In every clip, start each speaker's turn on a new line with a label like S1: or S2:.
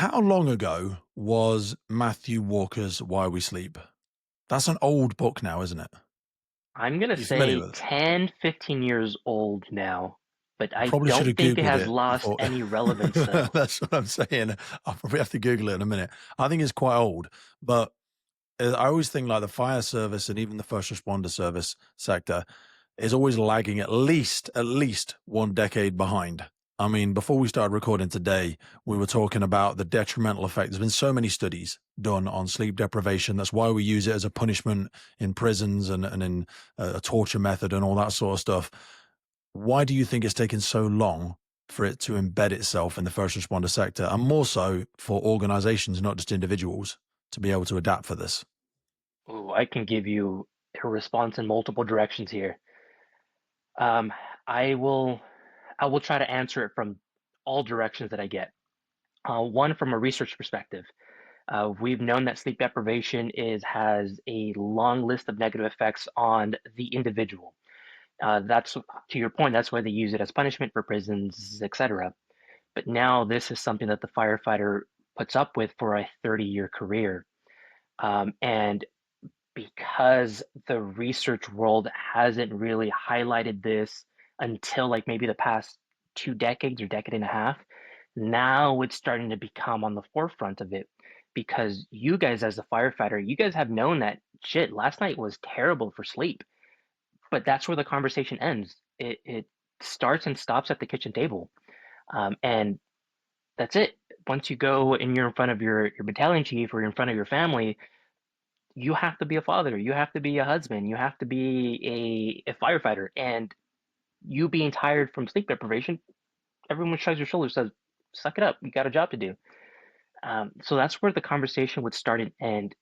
S1: How long ago was Matthew Walker's Why We Sleep? That's an old book now, isn't it?
S2: I'm gonna
S1: Are you familiar
S2: say
S1: with it?
S2: 10, 15 years old now, but
S1: I
S2: I
S1: probably should
S2: don't
S1: have
S2: think it
S1: Googled
S2: has
S1: it
S2: lost
S1: before.
S2: any relevance though.
S1: That's what I'm saying. I'll probably have to Google it in a minute. I think it's quite old, but I always think like the fire service and even the first responder service sector is always lagging at least 1 decade behind. I mean, before we started recording today, we were talking about the detrimental effect. There's been so many studies done on sleep deprivation. That's why we use it as a punishment in prisons and in a torture method and all that sort of stuff. Why do you think it's taken so long for it to embed itself in the first responder sector, and more so for organizations, not just individuals, to be able to adapt for this?
S2: Ooh, I can give you a response in multiple directions here. Um, I will I will try to answer it from all directions that I get. One, from a research perspective, we've known that sleep deprivation is has a long list of negative effects on the individual. That's to your point. That's why they use it as punishment for prisons, etc. But now this is something that the firefighter puts up with for a 30-year career. And because the research world hasn't really highlighted this until like maybe the past 2 decades or decade and a half, now it's starting to become on the forefront of it because you guys, as a firefighter, you guys have known that shit, last night was terrible for sleep, but that's where the conversation ends. It starts and stops at the kitchen table. And that's it. Once you go and you're in front of your battalion chief or you're in front of your family, you have to be a father, you have to be a husband, you have to be a firefighter. And you being tired from sleep deprivation, everyone shrugs their shoulders, says, suck it up, you got a job to do. So that's where the conversation would start and end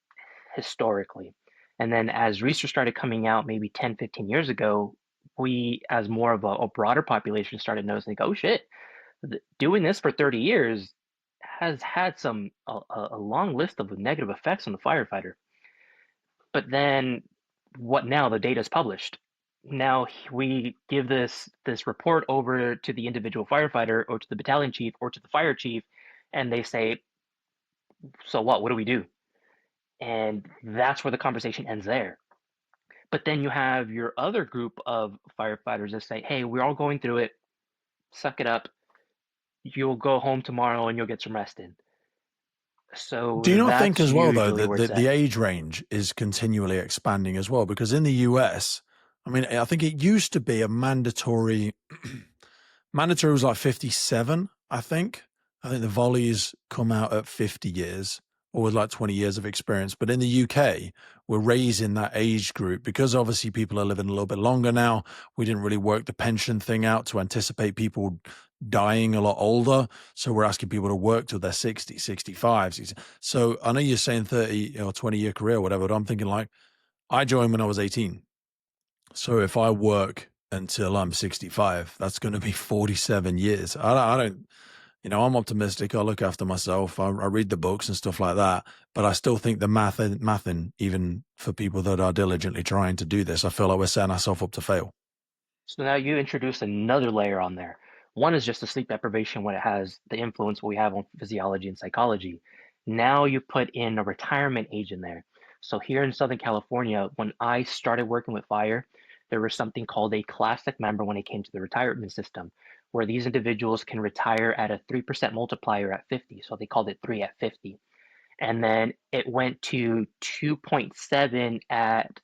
S2: historically. And then as research started coming out maybe 10, 15 years ago, we, as more of a broader population, started noticing, like, oh shit, doing this for 30 years has had a long list of negative effects on the firefighter. But then what now? The data is published. Now we give this report over to the individual firefighter or to the battalion chief or to the fire chief, and they say, "So what? What do we do?" And that's where the conversation ends there. But then you have your other group of firefighters that say, "Hey, we're all going through it. Suck it up. You'll go home tomorrow and you'll get some rest in."
S1: Do you
S2: So
S1: not think
S2: that's
S1: as well, though,
S2: usually
S1: that
S2: where it's
S1: the
S2: at.
S1: age range is continually expanding as well? Because in the US, I mean, I think it used to be a mandatory, mandatory was like 57, I think. I think the volleys come out at 50 years or with like 20 years of experience. But in the UK, we're raising that age group because obviously people are living a little bit longer now. We didn't really work the pension thing out to anticipate people dying a lot older. So we're asking people to work till they're 60, 65. 60. So I know you're saying 30 or 20-year career or whatever, but I'm thinking like I joined when I was 18. So if I work until I'm 65, that's going to be 47 years. I'm optimistic. I look after myself. I read the books and stuff like that. But I still think the mathing, even for people that are diligently trying to do this, I feel like we're setting ourselves up to fail.
S2: So now you introduce another layer on there. One is just the sleep deprivation when it has the influence we have on physiology and psychology. Now you put in a retirement age in there. So here in Southern California, when I started working with fire, there was something called a classic member when it came to the retirement system, where these individuals can retire at a 3% multiplier at 50. So they called it 3 at 50. And then it went to 2.7 at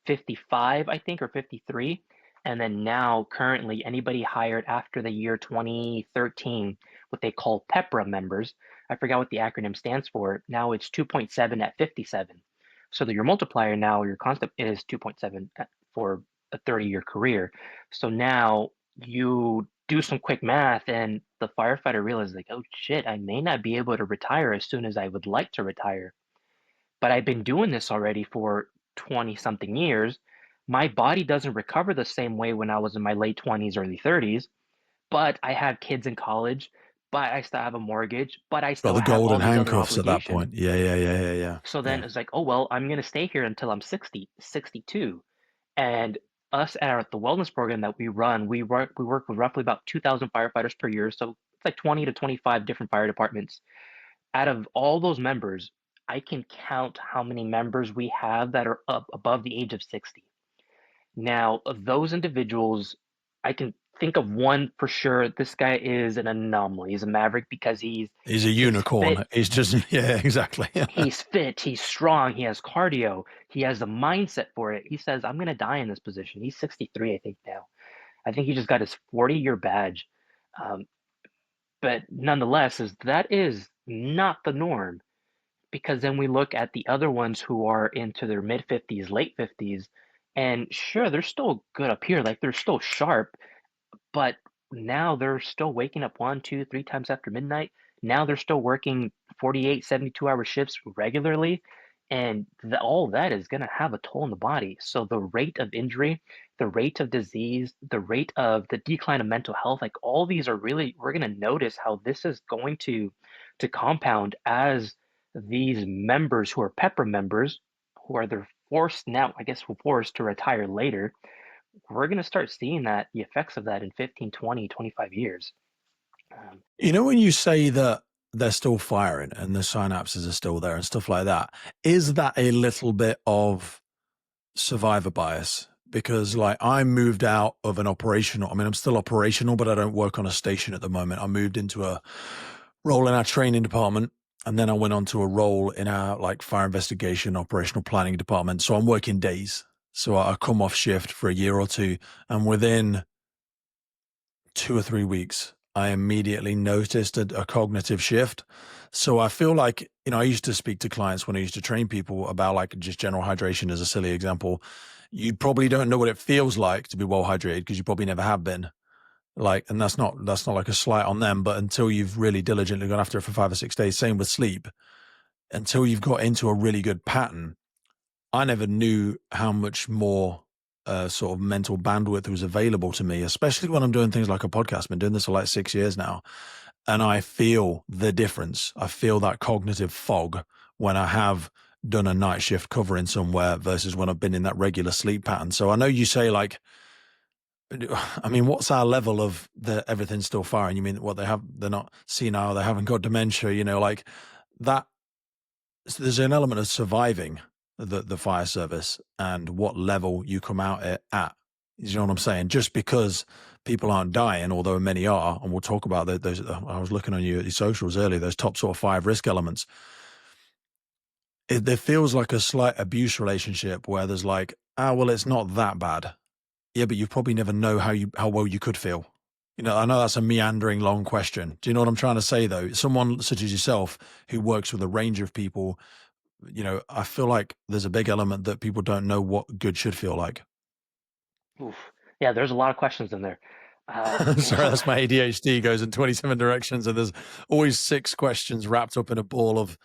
S2: 55, I think, or 53. And then now, currently, anybody hired after the year 2013, what they call PEPRA members, I forgot what the acronym stands for. Now it's 2.7 at 57. So that your multiplier now, your constant is 2.7 for a 30-year career. So now you do some quick math, and the firefighter realizes, like, oh shit, I may not be able to retire as soon as I would like to retire, but I've been doing this already for 20 something years. My body doesn't recover the same way when I was in my late 20s, early 30s, but I have kids in college, but I still have a mortgage, but I
S1: Got
S2: still
S1: the
S2: have all
S1: golden
S2: these other
S1: handcuffs at that
S2: obligations.
S1: point. Yeah, yeah, yeah, yeah, yeah,
S2: So then
S1: yeah.
S2: it's like, oh, well, I'm going to stay here until I'm 60, 62. And us at the wellness program that we run, we work with roughly about 2,000 firefighters per year. So it's like 20 to 25 different fire departments. out of all those members, I can count how many members we have that are up above the age of 60. Now, of those individuals, I can think of one for sure. This guy is an anomaly. He's a maverick because
S1: He's a
S2: he's
S1: unicorn.
S2: fit,
S1: He's just yeah, exactly.
S2: he's strong, he has cardio, he has the mindset for it. He says, I'm gonna die in this position. He's 63, I think now. I think he just got his 40-year badge. Um, but nonetheless, that is not the norm, because then we look at the other ones who are into their mid 50s, late 50s, and sure, they're still good up here, like they're still sharp, but now they're still waking up one, two, three times after midnight. Now they're still working 48, 72-hour shifts regularly. And all that is going to have a toll on the body. So the rate of injury, the rate of disease, the rate of the decline of mental health, like all these are really, we're going to notice how this is going to compound as these members who are pepper members, who are they're forced now, I guess, forced to retire later. We're going to start seeing that the effects of that in 15, 20, 25 years. Um,
S1: You know, when you say that they're still firing and the synapses are still there and stuff like that, is that a little bit of survivor bias? Because like I moved out of an operational, I mean, I'm still operational, but I don't work on a station at the moment. I moved into a role in our training department. And then I went on to a role in our like fire investigation, operational planning department. So I'm working days. So I come off shift for a year or two. And within 2 or 3 weeks, I immediately noticed a cognitive shift. So I feel like, I used to speak to clients when I used to train people about like just general hydration as a silly example. You probably don't know what it feels like to be well hydrated because you probably never have been. Like, and that's not like a slight on them, but until you've really diligently gone after it for 5 or 6 days, same with sleep, until you've got into a really good pattern, I never knew how much more sort of mental bandwidth was available to me, especially when I'm doing things like a podcast. I've been doing this for like 6 years now, and I feel the difference. I feel that cognitive fog when I have done a night shift covering somewhere versus when I've been in that regular sleep pattern. So I know you say like, I mean, what's our level of everything's still firing? You mean what they're not senile, they haven't got dementia, like that. So there's an element of surviving the fire service and what level you come out at. You know what I'm saying? Just because people aren't dying, although many are, and we'll talk about those. I was looking on your socials earlier, those top sort of 5 risk elements. There feels like a slight abuse relationship where there's like, well, it's not that bad. Yeah, but you probably never know how well you could feel. I know that's a meandering long question. Do you know what I'm trying to say though? Someone such as yourself who works with a range of people, I feel like there's a big element that people don't know what good should feel like.
S2: oof. Yeah, there's a lot of questions in there.
S1: Sorry,
S2: One,
S1: that's my ADHD goes in 27 directions, and there's always 6 questions wrapped up in a ball of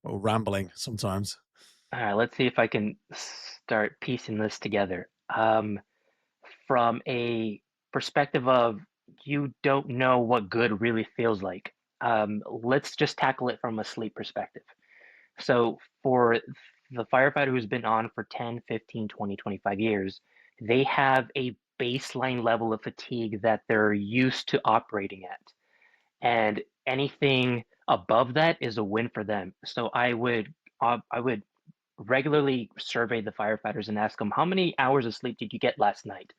S1: rambling sometimes.
S2: all right, let's see if I can start piecing this together. From a perspective of you don't know what good really feels like, let's just tackle it from a sleep perspective. So for the firefighter who's been on for 10, 15, 20, 25 years, they have a baseline level of fatigue that they're used to operating at. And anything above that is a win for them. So I would regularly survey the firefighters and ask them, how many hours of sleep did you get last night?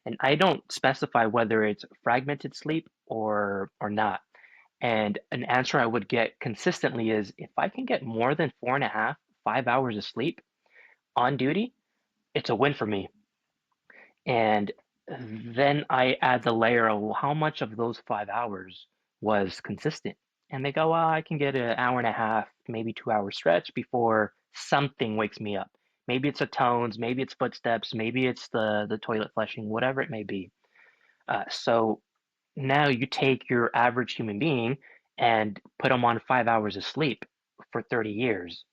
S2: And I don't specify whether it's fragmented sleep or not. And an answer I would get consistently is, if I can get more than 4.5, 5 hours of sleep on duty, it's a win for me. And then I add the layer of, well, how much of those 5 hours was consistent? And they go, well, I can get an hour and a half, maybe 2 hour stretch before something wakes me up. Maybe it's a tones, maybe it's footsteps, maybe it's the toilet flushing, whatever it may be. So now you take your average human being and put them on 5 hours of sleep for 30 years.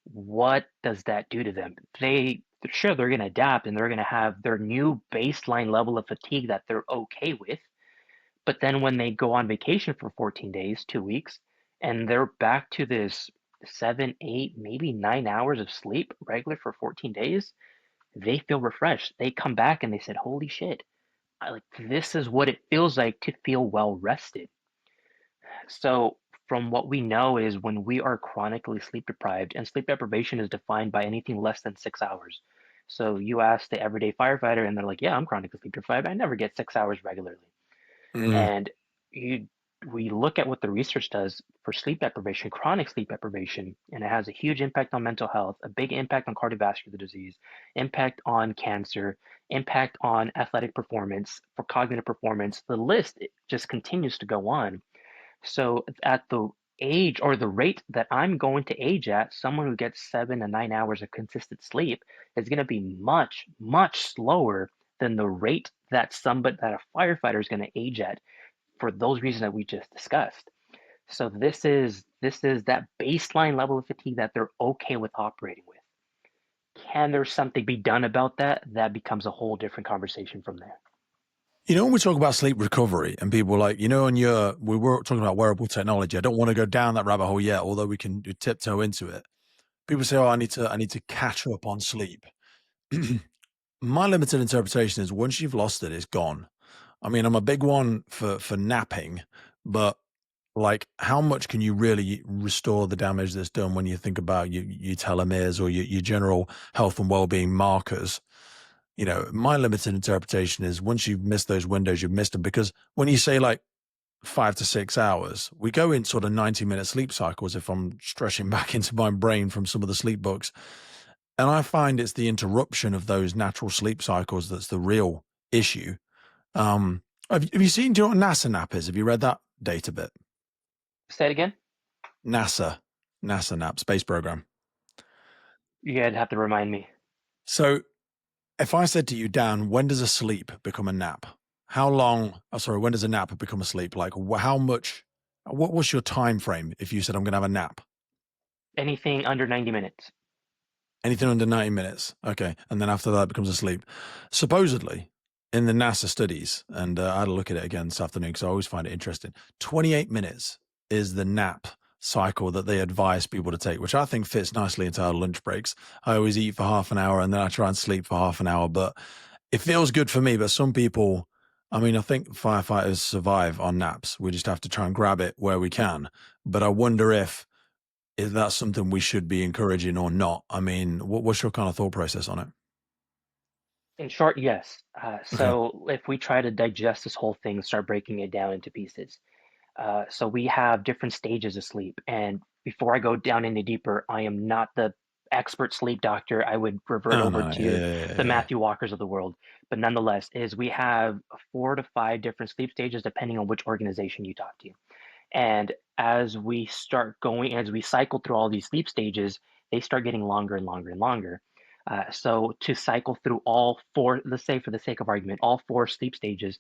S2: What does that do to them? Sure, they're going to adapt and they're going to have their new baseline level of fatigue that they're okay with. But then when they go on vacation for 14 days, 2 weeks, and they're back to this 7, 8, maybe 9 hours of sleep regular for 14 days, they feel refreshed. They come back and they said, holy shit, this is what it feels like to feel well rested. So from what we know is when we are chronically sleep deprived, and sleep deprivation is defined by anything less than 6 hours. So you ask the everyday firefighter, and they're like, "Yeah, I'm chronically sleep deprived. I never get 6 hours regularly."
S1: Mm,
S2: And you, we look at what the research does for sleep deprivation, chronic sleep deprivation, and it has a huge impact on mental health, a big impact on cardiovascular disease, impact on cancer, impact on athletic performance, for cognitive performance. The list just continues to go on. So at the age or the rate that I'm going to age at, someone who gets 7 to 9 hours of consistent sleep is going to be much, much slower than the rate that somebody that a firefighter is going to age at for those reasons that we just discussed. So this is that baseline level of fatigue that they're okay with operating with. Can there something be done about that? That becomes a whole different conversation from there.
S1: when we talk about sleep recovery and people are like, we were talking about wearable technology. I don't want to go down that rabbit hole yet, although we can tiptoe into it. People say, "Oh, I need to catch up on sleep." My limited interpretation is once you've lost it, it's gone. I mean, I'm a big one for napping, but like, how much can you really restore the damage that's done when you think about your telomeres or your general health and well-being markers? My limited interpretation is once you've missed those windows, you've missed them because when you say like 5 to 6 hours, we go in sort of 90-minute sleep cycles if I'm stretching back into my brain from some of the sleep books. And I find it's the interruption of those natural sleep cycles that's the real issue. Have you seen, do you know what NASA nap is? Have you read that data bit?
S2: Say it again.
S1: NASA, NASA nap, space program.
S2: You'd have to remind me.
S1: So if I said to you, Dan, when does a sleep become a nap? How long? Oh, sorry, when does a nap become a sleep? Like how much? What's your time frame if you said I'm going to have a nap?
S2: Anything under 90 minutes.
S1: Anything under 90 minutes. Okay. And then after that, it becomes a sleep. Supposedly, in the NASA studies, and I had a look at it again this afternoon because I always find it interesting, 28 minutes is the nap cycle that they advise people to take, which I think fits nicely into our lunch breaks. I always eat for half an hour and then I try and sleep for half an hour, but it feels good for me. But some people, I mean, I think firefighters survive on naps. We just have to try and grab it where we can. But I wonder if is that something we should be encouraging or not? I mean, what's your kind of thought process on it?
S2: In short, yes.
S1: Okay.
S2: So if we try to digest this whole thing, start breaking it down into pieces. So we have different stages of sleep. And before I go down any deeper, I am not the expert sleep doctor. I would revert
S1: No,
S2: over
S1: no, yeah,
S2: to
S1: yeah, yeah,
S2: the
S1: yeah.
S2: Matthew Walkers of the world. But nonetheless, is we have 4 to 5 different sleep stages depending on which organization you talk to. And as we start going, as we cycle through all these sleep stages, they start getting longer and longer and longer. So to cycle through all four, let's say for the sake of argument, all 4 sleep stages,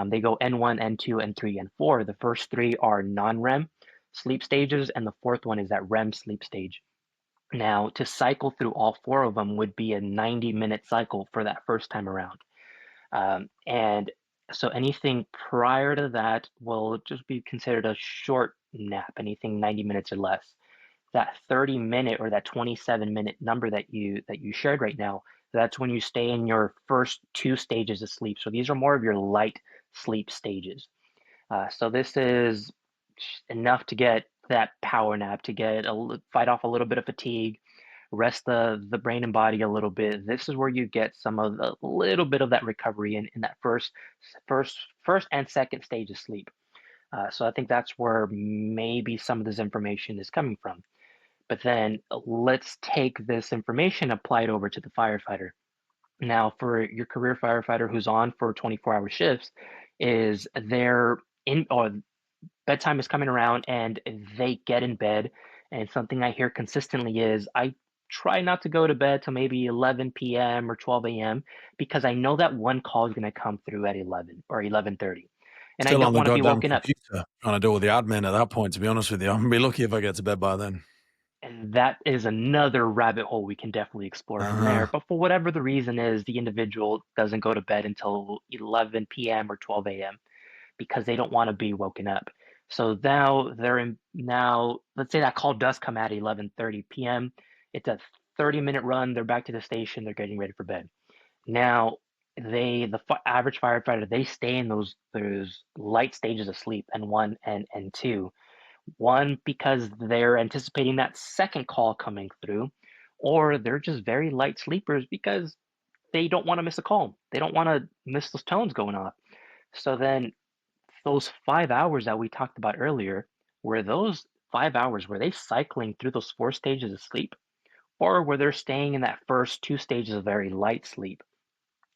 S2: they go N1, N2, N3, N4. The first 3 are non-REM sleep stages, and the fourth one is that REM sleep stage. Now, to cycle through all 4 of them would be a 90-minute cycle for that first time around. And so anything prior to that will just be considered a short nap, anything 90 minutes or less. That 30-minute or that 27-minute number that you shared right now, that's when you stay in your first 2 stages of sleep. So these are more of your light sleep stages. So this is enough to get that power nap, to fight off a little bit of fatigue, rest the brain and body a little bit. This is where you get some of the little bit of that recovery in that first first and second stage of sleep. So I think that's where maybe some of this information is coming from. But then let's take this information, apply it over to the firefighter. Now, for your career firefighter who's on for 24-hour shifts, is they're in or bedtime is coming around and they get in bed. And something I hear consistently is I try not to go to bed till maybe 11 p.m. or 12 a.m. because I know that one call is going to come through at 11 or 11:30. And I
S1: Still on
S2: don't
S1: the
S2: want to be
S1: goddamn
S2: woken up.
S1: computer trying to do all the admin at that point, to be honest with you. I'm going to be lucky if I get to bed by then.
S2: And that is another rabbit hole we can definitely explore in there.
S1: Uh-huh.
S2: But for whatever the reason is, the individual doesn't go to bed until 11 p.m. or 12 a.m. because they don't want to be woken up. So now let's say that call does come at 11:30 p.m. It's a 30-minute run. They're back to the station. They're getting ready for bed. Now average firefighter, they stay in those light stages of sleep, N1 and N2, One, because they're anticipating that second call coming through, or they're just very light sleepers because they don't want to miss a call. They don't want to miss those tones going off. So then those 5 hours that we talked about earlier, were those 5 hours, were they cycling through those four stages of sleep? Or were they staying in that first two stages of very light sleep?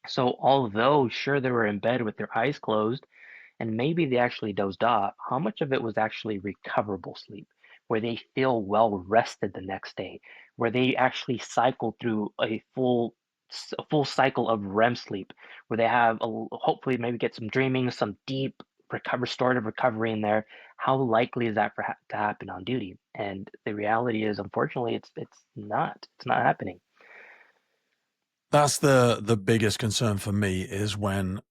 S2: So although sure they were in bed with their eyes closed, and maybe they actually dozed off, how much of it was actually recoverable sleep, where they feel well rested the next day, where they actually cycle through a full cycle of REM sleep, where they have hopefully maybe get some dreaming, some deep restorative recovery in there. How likely is that to happen on duty? And the reality is, unfortunately, it's not happening.
S1: That's the biggest concern for me is when,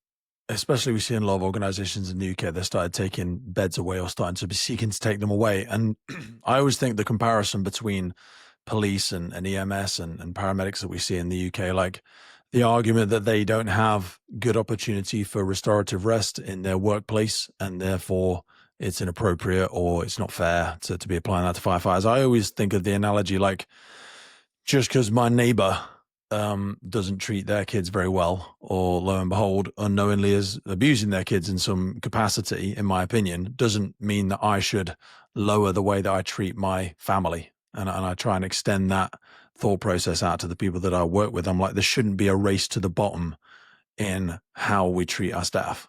S1: especially we see in a lot of organizations in the UK, they started taking beds away or starting to be seeking to take them away. And I always think the comparison between police and EMS and paramedics that we see in the UK, like the argument that they don't have good opportunity for restorative rest in their workplace and therefore it's inappropriate or it's not fair to be applying that to firefighters. I always think of the analogy like just because my neighbor doesn't treat their kids very well, or lo and behold, unknowingly is abusing their kids in some capacity, in my opinion, doesn't mean that I should lower the way that I treat my family. And I try and extend that thought process out to the people that I work with. I'm like, there shouldn't be a race to the bottom in how we treat our staff.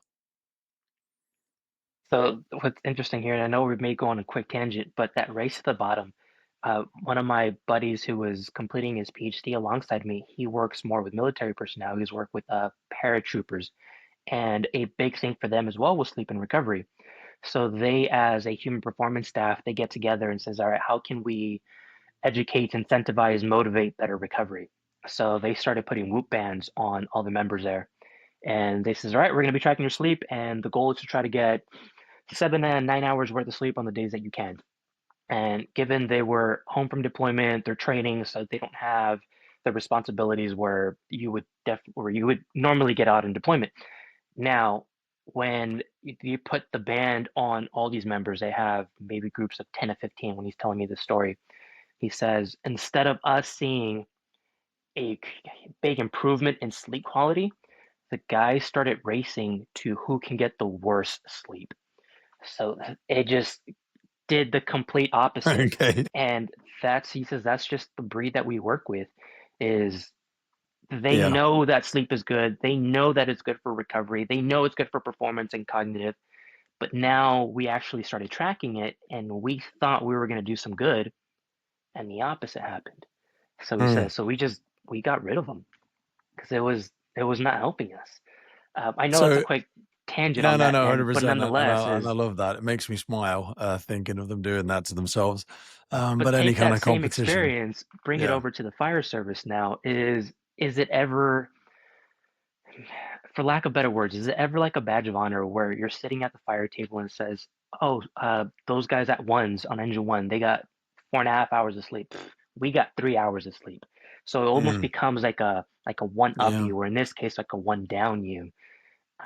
S2: So what's interesting here, and I know we may go on a quick tangent, but that race to the bottom, one of my buddies who was completing his PhD alongside me, he works more with military personnel. He's worked with paratroopers, and a big thing for them as well was sleep and recovery. So they, as a human performance staff, they get together and says, all right, how can we educate, incentivize, motivate better recovery? So they started putting whoop bands on all the members there. And they says, all right, we're going to be tracking your sleep, and the goal is to try to get 7 and 9 hours worth of sleep on the days that you can. And given they were home from deployment, they're training, so they don't have the responsibilities where you would normally get out in deployment. Now, when you put the band on all these members, they have maybe groups of 10 to 15 when he's telling me this story. He says, instead of us seeing a big improvement in sleep quality, the guys started racing to who can get the worst sleep. So it just did the complete opposite.
S1: Okay.
S2: And he says that's just the breed that we work with is they
S1: Yeah.
S2: know that sleep is good. They know that it's good for recovery. They know it's good for performance and cognitive. But now we actually started tracking it and we thought we were going to do some good and the opposite happened. So he
S1: Mm.
S2: says, so we got rid of them because it was not helping us. I know that's a
S1: So
S2: quick tangent
S1: no,
S2: on
S1: no,
S2: that,
S1: no,
S2: and but
S1: 100%.
S2: nonetheless
S1: And I
S2: is
S1: love that. It makes me smile thinking of them doing that to themselves.
S2: but
S1: But any
S2: take
S1: kind
S2: that
S1: of
S2: same
S1: competition.
S2: experience, bring it
S1: Yeah.
S2: over to the fire service now. Is it ever, for lack of better words, is it ever like a badge of honor where you're sitting at the fire table and it says, "Oh, those guys at ones on engine one, they got 4.5 hours of sleep. Pfft, we got 3 hours of sleep." So it almost
S1: Mm.
S2: becomes like a one up
S1: Yeah.
S2: you, or in this case, like a one down you.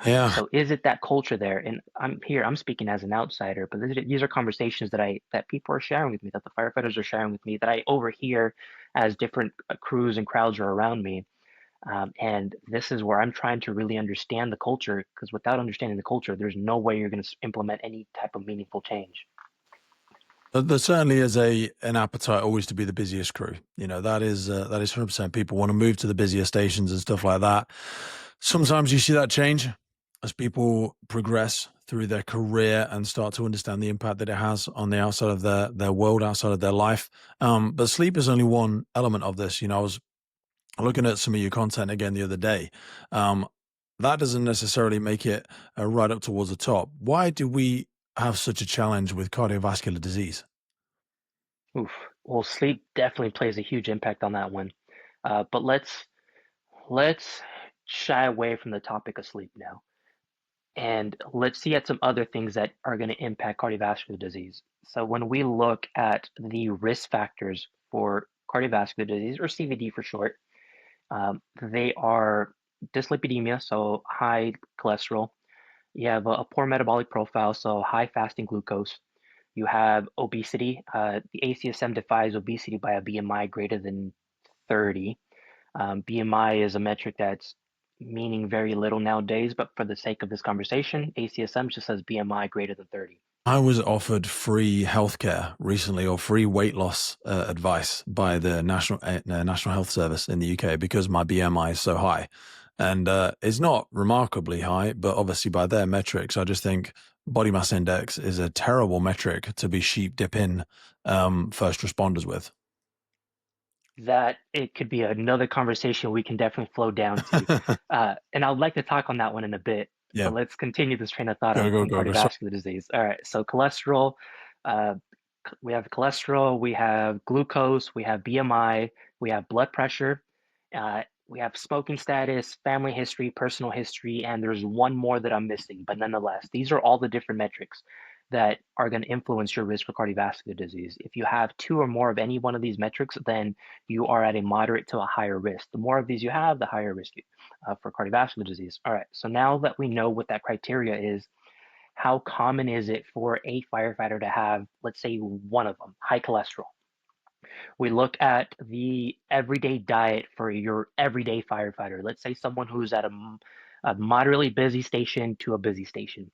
S1: Yeah.
S2: So is it that culture there? And I'm speaking as an outsider, but these are conversations that people are sharing with me, that the firefighters are sharing with me, that I overhear as different crews and crowds are around me. And this is where I'm trying to really understand the culture, because without understanding the culture, there's no way you're going to implement any type of meaningful change.
S1: There certainly is an appetite always to be the busiest crew. You know, that is 100%. People want to move to the busier stations and stuff like that. Sometimes you see that change as people progress through their career and start to understand the impact that it has on the outside of their world, outside of their life. But sleep is only one element of this. You know, I was looking at some of your content again the other day. Um, that doesn't necessarily make it right up towards the top. Why do we have such a challenge with cardiovascular disease?
S2: Oof. Well, sleep definitely plays a huge impact on that one. But let's shy away from the topic of sleep now. And let's see at some other things that are going to impact cardiovascular disease. So when we look at the risk factors for cardiovascular disease, or CVD for short, they are dyslipidemia, so high cholesterol. You have a poor metabolic profile, so high fasting glucose. You have obesity. The ACSM defines obesity by a BMI greater than 30. BMI is a metric that's meaning very little nowadays, but for the sake of this conversation, ACSM just says BMI greater than 30.
S1: I was offered free healthcare recently, or free weight loss advice by the National Health Service in the UK because my BMI is so high, and it's not remarkably high, but obviously by their metrics, I just think body mass index is a terrible metric to be sheep dipping first responders with.
S2: That it could be another conversation we can definitely flow down to. And I'd like to talk on that one in a bit,
S1: Yeah,
S2: but let's continue this train of thought
S1: go go
S2: on
S1: go go. So
S2: cardiovascular disease. All right, so cholesterol, uh, we have cholesterol, we have glucose, we have BMI, we have blood pressure, we have smoking status, family history, personal history, and there's one more that I'm missing, but nonetheless, these are all the different metrics that are going to influence your risk for cardiovascular disease. If you have two or more of any one of these metrics, then you are at a moderate to a higher risk. The more of these you have, the higher risk for cardiovascular disease. All right, so now that we know what that criteria is, how common is it for a firefighter to have, let's say, one of them, high cholesterol? We look at the everyday diet for your everyday firefighter. Let's say someone who's at a moderately busy station to a busy station,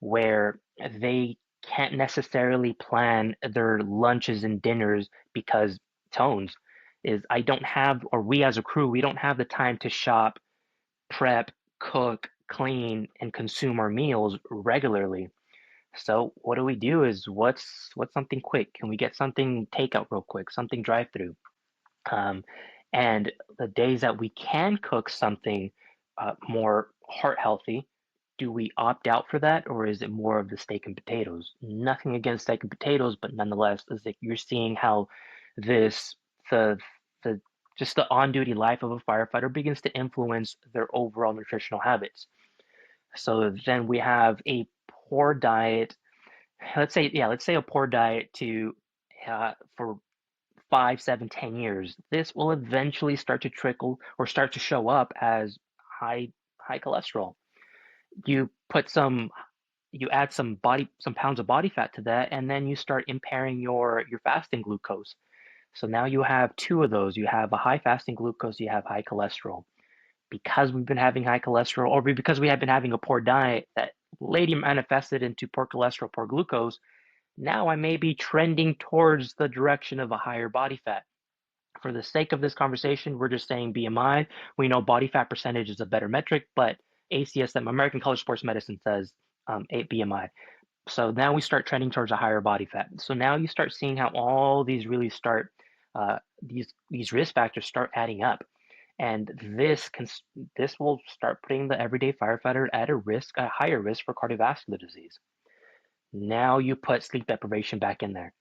S2: where they can't necessarily plan their lunches and dinners because tones is I don't have, or we as a crew, we don't have the time to shop, prep, cook, clean, and consume our meals regularly. So what do we do is what's something quick? Can we get something takeout real quick, something drive through? Um, and the days that we can cook something more heart healthy, do we opt out for that, or is it more of the steak and potatoes? Nothing against steak and potatoes, but nonetheless, is that you're seeing how this the the just the on-duty life of a firefighter begins to influence their overall nutritional habits. So then we have a poor diet. Let's say a poor diet to for 5, 7, 10 years, this will eventually start to trickle or start to show up as high cholesterol. You put some, you add some pounds of body fat to that, and then you start impairing your fasting glucose. So now you have two of those. You have a high fasting glucose, you have high cholesterol. Because we've been having high cholesterol, or because we have been having a poor diet that later manifested into poor cholesterol, poor glucose, now I may be trending towards the direction of a higher body fat. For the sake of this conversation, we're just saying BMI. We know body fat percentage is a better metric, but ACSM, American College of Sports Medicine, says 8 BMI. So now we start trending towards a higher body fat. So now you start seeing how all these really start, these risk factors start adding up. And this will start putting the everyday firefighter at a higher risk for cardiovascular disease. Now you put sleep deprivation back in there.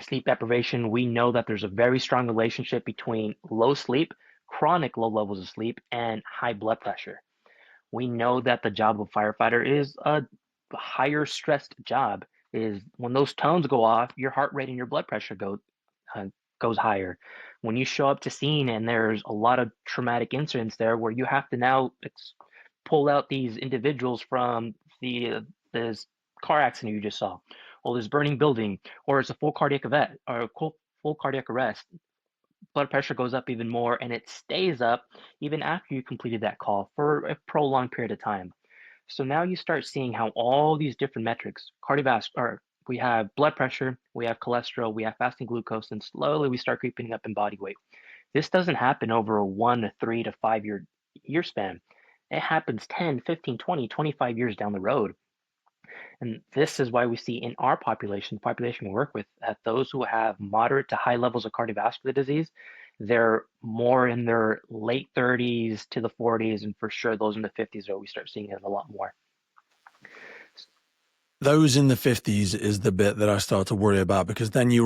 S2: Sleep deprivation, we know that there's a very strong relationship between low sleep, chronic low levels of sleep, and high blood pressure. We know that the job of a firefighter is a higher stressed job. Is when those tones go off, your heart rate and your blood pressure uh, goes higher. When you show up to scene and there's a lot of traumatic incidents there where you have to now pull out these individuals from this car accident you just saw, or this burning building, or it's a full cardiac event or a full cardiac arrest, blood pressure goes up even more and it stays up even after you completed that call for a prolonged period of time. So now you start seeing how all these different metrics, cardiovascular, we have blood pressure, we have cholesterol, we have fasting glucose, and slowly we start creeping up in body weight. This doesn't happen over a 1 to 3 to 5 year span. It happens 10, 15, 20, 25 years down the road. And this is why we see in our population, the population we work with, that those who have moderate to high levels of cardiovascular disease, they're more in their late 30s to the 40s, and for sure those in the 50s are we start seeing it a lot more.
S1: those in the 50s is the bit that I start to worry about, because then you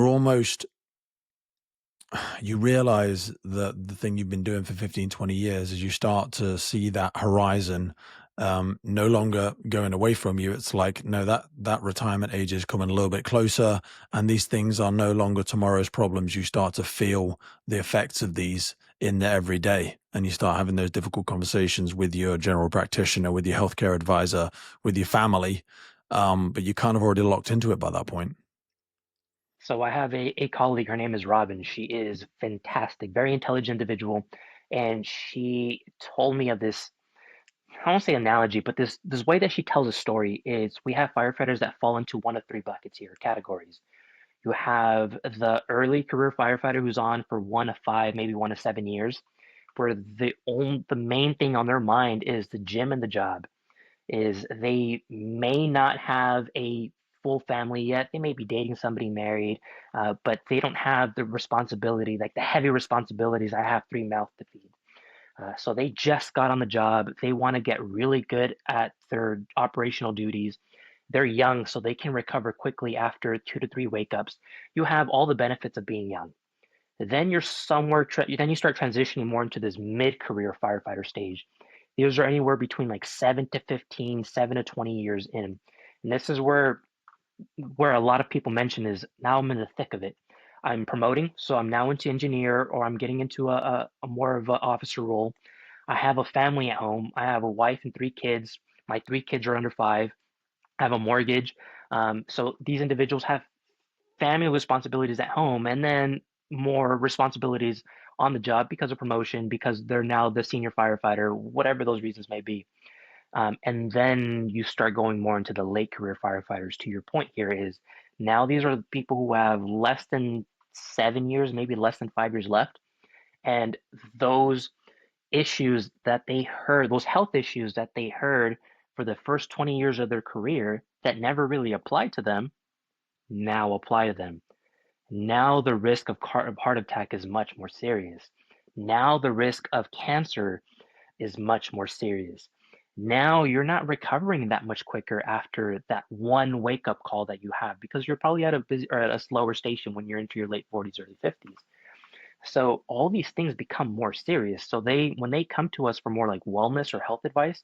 S1: realize that the thing you've been doing for 15, 20 years is you start to see that horizon no longer going away from you. It's like, no, that retirement age is coming a little bit closer, and these things are no longer tomorrow's problems. You start to feel the effects of these in the everyday, and you start having those difficult conversations with your general practitioner, with your healthcare advisor, with your family. But you're kind of already locked into it by that point.
S2: So I have a colleague, her name is Robin. She is fantastic, very intelligent individual. And she told me of this, I won't say analogy, but this way that she tells a story is we have firefighters that fall into one of three buckets here, categories. You have the early career firefighter who's on for 1 to 5, maybe 1 to 7 years, where the main thing on their mind is the gym and the job. Is they may not have a full family yet. They may be dating somebody married, but they don't have the responsibility, like the heavy responsibilities. I have three mouths to feed. So they just got on the job. They want to get really good at their operational duties. They're young, so they can recover quickly after 2 to 3 wake ups. You have all the benefits of being young. Then you're then you start transitioning more into this mid-career firefighter stage. These are anywhere between like 7 to 15, 7 to 20 years in. And this is where a lot of people mention is now I'm in the thick of it. I'm promoting, so I'm now into engineer or I'm getting into a more of an officer role. I have a family at home. I have a wife and 3 kids. My 3 kids are under 5. I have a mortgage. So these individuals have family responsibilities at home and then more responsibilities on the job because of promotion, because they're now the senior firefighter, whatever those reasons may be. And then you start going more into the late career firefighters. To your point here is now these are the people who have less than 7 years, maybe less than 5 years left. And those issues that they heard, those health issues that they heard for the first 20 years of their career that never really applied to them, now apply to them. Now the risk of heart attack is much more serious. Now the risk of cancer is much more serious. Now you're not recovering that much quicker after that one wake up call that you have because you're probably at a busy or at a slower station when you're into your late 40s, early 50s. So all these things become more serious. So when they come to us for more like wellness or health advice,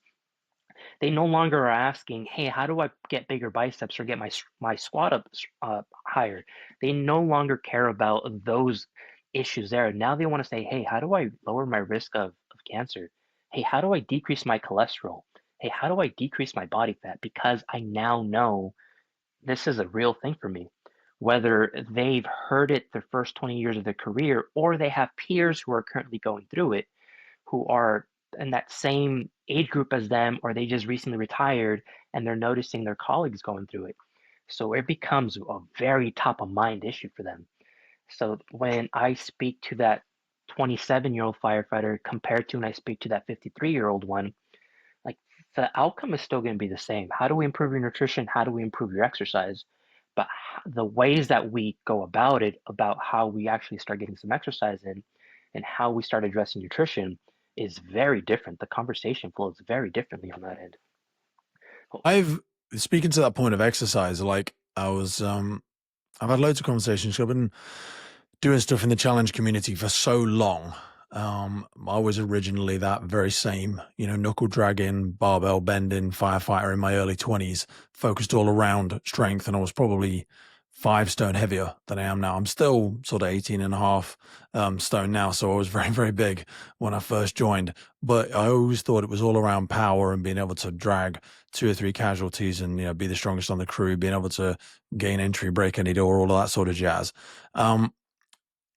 S2: they no longer are asking, "Hey, how do I get bigger biceps or get my squat up higher?" They no longer care about those issues there. Now they want to say, "Hey, how do I lower my risk of cancer? Hey, how do I decrease my cholesterol? Hey, how do I decrease my body fat? Because I now know this is a real thing for me." Whether they've heard it the first 20 years of their career or they have peers who are currently going through it, who are in that same age group as them, or they just recently retired and they're noticing their colleagues going through it. So it becomes a very top of mind issue for them. So when I speak to that 27-year-old firefighter compared to when I speak to that 53-year-old one, like the outcome is still going to be the same. How do we improve your nutrition? How do we improve your exercise? But the ways that we go about it, about how we actually start getting some exercise in and how we start addressing nutrition is very different. The conversation flows very differently on that end. Oh,
S1: I've speaking to that point of exercise, like I've had loads of conversations. I've been doing stuff in the challenge community for so long. I was originally that very same, knuckle dragging, barbell bending firefighter in my early 20s, focused all around strength. And I was probably 5 stone heavier than I am now. I'm still sort of 18 and a half stone now. So I was very, very big when I first joined. But I always thought it was all around power and being able to drag 2 or 3 casualties and, be the strongest on the crew, being able to gain entry, break any door, all of that sort of jazz. Um,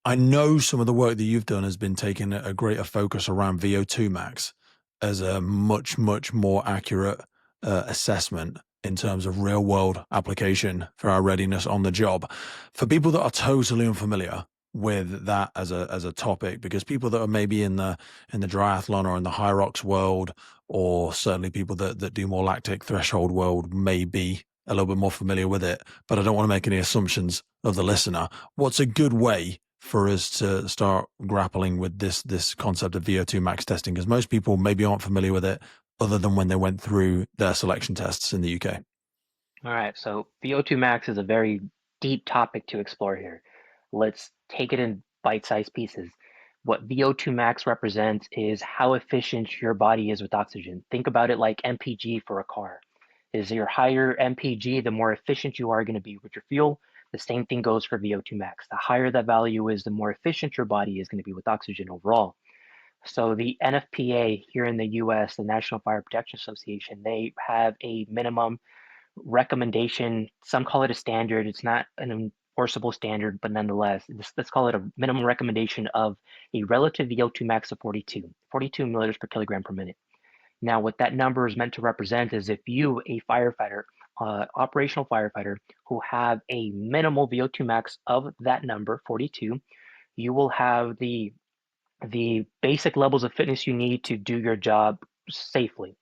S1: I know some of the work that you've done has been taking a greater focus around VO2 max as a much, much more accurate assessment in terms of real world application for our readiness on the job. For people that are totally unfamiliar with that as a topic, because people that are maybe in the triathlon or in the high rocks world, or certainly people that do more lactic threshold world may be a little bit more familiar with it, but I don't want to make any assumptions of the listener. What's a good way for us to start grappling with this concept of VO2 max testing? Because most people maybe aren't familiar with it other than when they went through their selection tests in the UK.
S2: all right, so VO2 max is a very deep topic to explore here. Let's take it in bite-sized pieces. What VO2 max represents is how efficient your body is with oxygen. Think about it like MPG for a car. Is your higher MPG, the more efficient you are going to be with your fuel. The same thing goes for VO2 max. The higher that value is, the more efficient your body is going to be with oxygen overall. So the NFPA here in the US, the National Fire Protection Association, they have a minimum recommendation. Some call it a standard. It's not an enforceable standard, but nonetheless, let's call it a minimum recommendation of a relative VO2 max of 42 milliliters per kilogram per minute. Now, what that number is meant to represent is if you, a firefighter, operational firefighter, who have a minimal VO2 max of that number, 42, you will have the basic levels of fitness you need to do your job safely.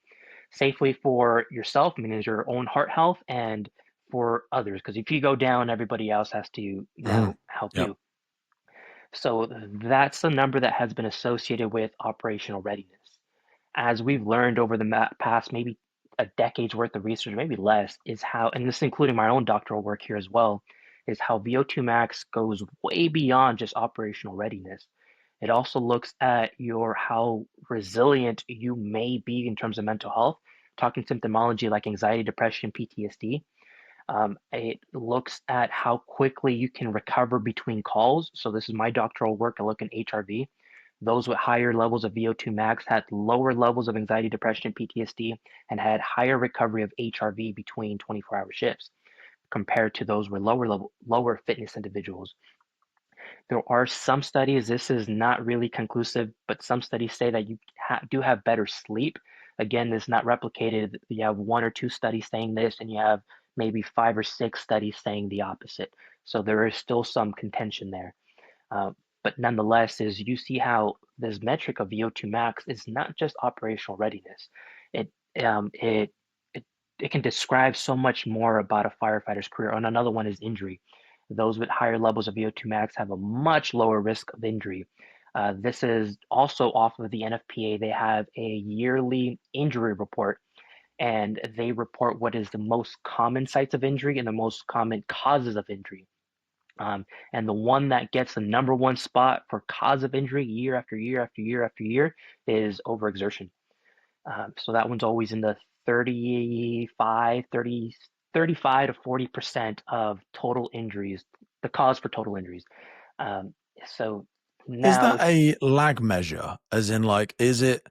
S2: Safely for yourself, meaning your own heart health, and for others. Because if you go down, everybody else has to
S1: Mhm.
S2: now help
S1: Yep.
S2: you. So that's the number that has been associated with operational readiness. As we've learned over the past maybe a decade's worth of research, maybe less, is how, and this is including my own doctoral work here as well, is how VO2 max goes way beyond just operational readiness. It also looks at your how resilient you may be in terms of mental health, talking symptomology like anxiety, depression, PTSD. It looks at how quickly you can recover between calls. So this is my doctoral work. I look at HRV. Those with higher levels of VO2 max had lower levels of anxiety, depression, and PTSD, and had higher recovery of HRV between 24-hour shifts compared to those with lower fitness individuals. There are some studies, this is not really conclusive, but some studies say that you do have better sleep. Again, this is not replicated. You have one or two studies saying this, and you have maybe 5 or 6 studies saying the opposite. So there is still some contention there. Uh, but nonetheless, is you see how this metric of VO2 max is not just operational readiness. It um, it it it can describe so much more about a firefighter's career. And another one is injury. Those with higher levels of VO2 max have a much lower risk of injury. This is also off of the NFPA. They have a yearly injury report, and they report what is the most common sites of injury and the most common causes of injury. And the one that gets the number one spot for cause of injury year after year after year after year is overexertion. So that one's always in the 35 to 40% of total injuries, the cause for total injuries. Um, so
S1: Is
S2: now
S1: that
S2: it's
S1: a lag measure? As in, like, is it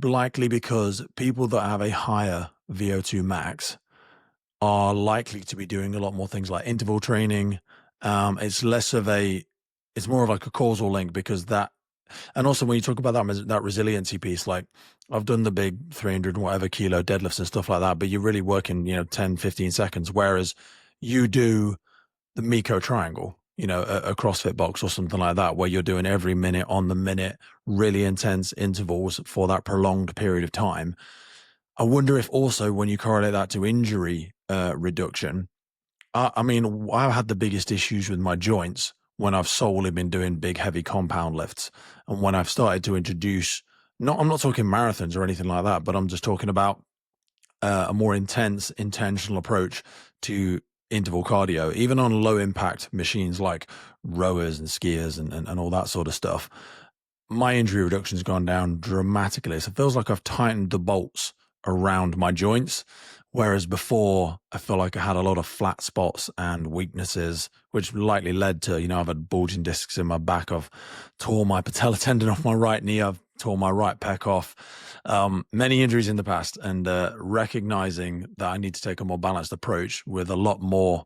S1: likely because people that have a higher VO2 max are likely to be doing a lot more things like interval training? It's less of a, it's more of like a causal link because that, and also when you talk about that resiliency piece, like I've done the big 300 and whatever kilo deadlifts and stuff like that, but you're really working, 10, 15 seconds, whereas you do the Miko triangle, a CrossFit box or something like that, where you're doing every minute on the minute, really intense intervals for that prolonged period of time. I wonder if also when you correlate that to injury reduction, I mean, I've had the biggest issues with my joints when I've solely been doing big, heavy compound lifts. And when I've started to introduce, I'm not talking marathons or anything like that, but I'm just talking about a more intense, intentional approach to interval cardio, even on low impact machines like rowers and skiers and all that sort of stuff. My injury reduction has gone down dramatically. So it feels like I've tightened the bolts around my joints. Whereas before, I feel like I had a lot of flat spots and weaknesses, which likely led to, I've had bulging discs in my back. I've tore my patella tendon off my right knee. I've tore my right pec off. Many injuries in the past, and recognizing that I need to take a more balanced approach with a lot more.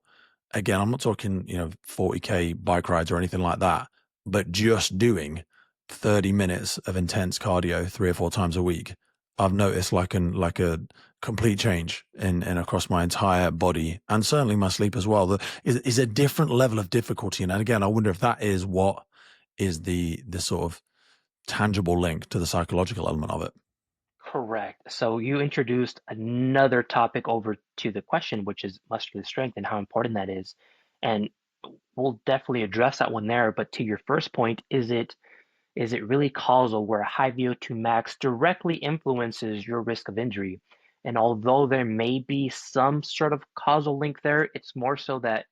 S1: Again, I'm not talking, 40K bike rides or anything like that, but just doing 30 minutes of intense cardio 3 or 4 times a week. I've noticed like a complete change in across my entire body and certainly my sleep as well. That is a different level of difficulty. And again, I wonder if that is what is the sort of tangible link to the psychological element of it.
S2: correct. So you introduced another topic over to the question, which is muscular strength and how important that is. And we'll definitely address that one there. But to your first point, is it really causal where high VO2 max directly influences your risk of injury? And although there may be some sort of causal link there, it's more so that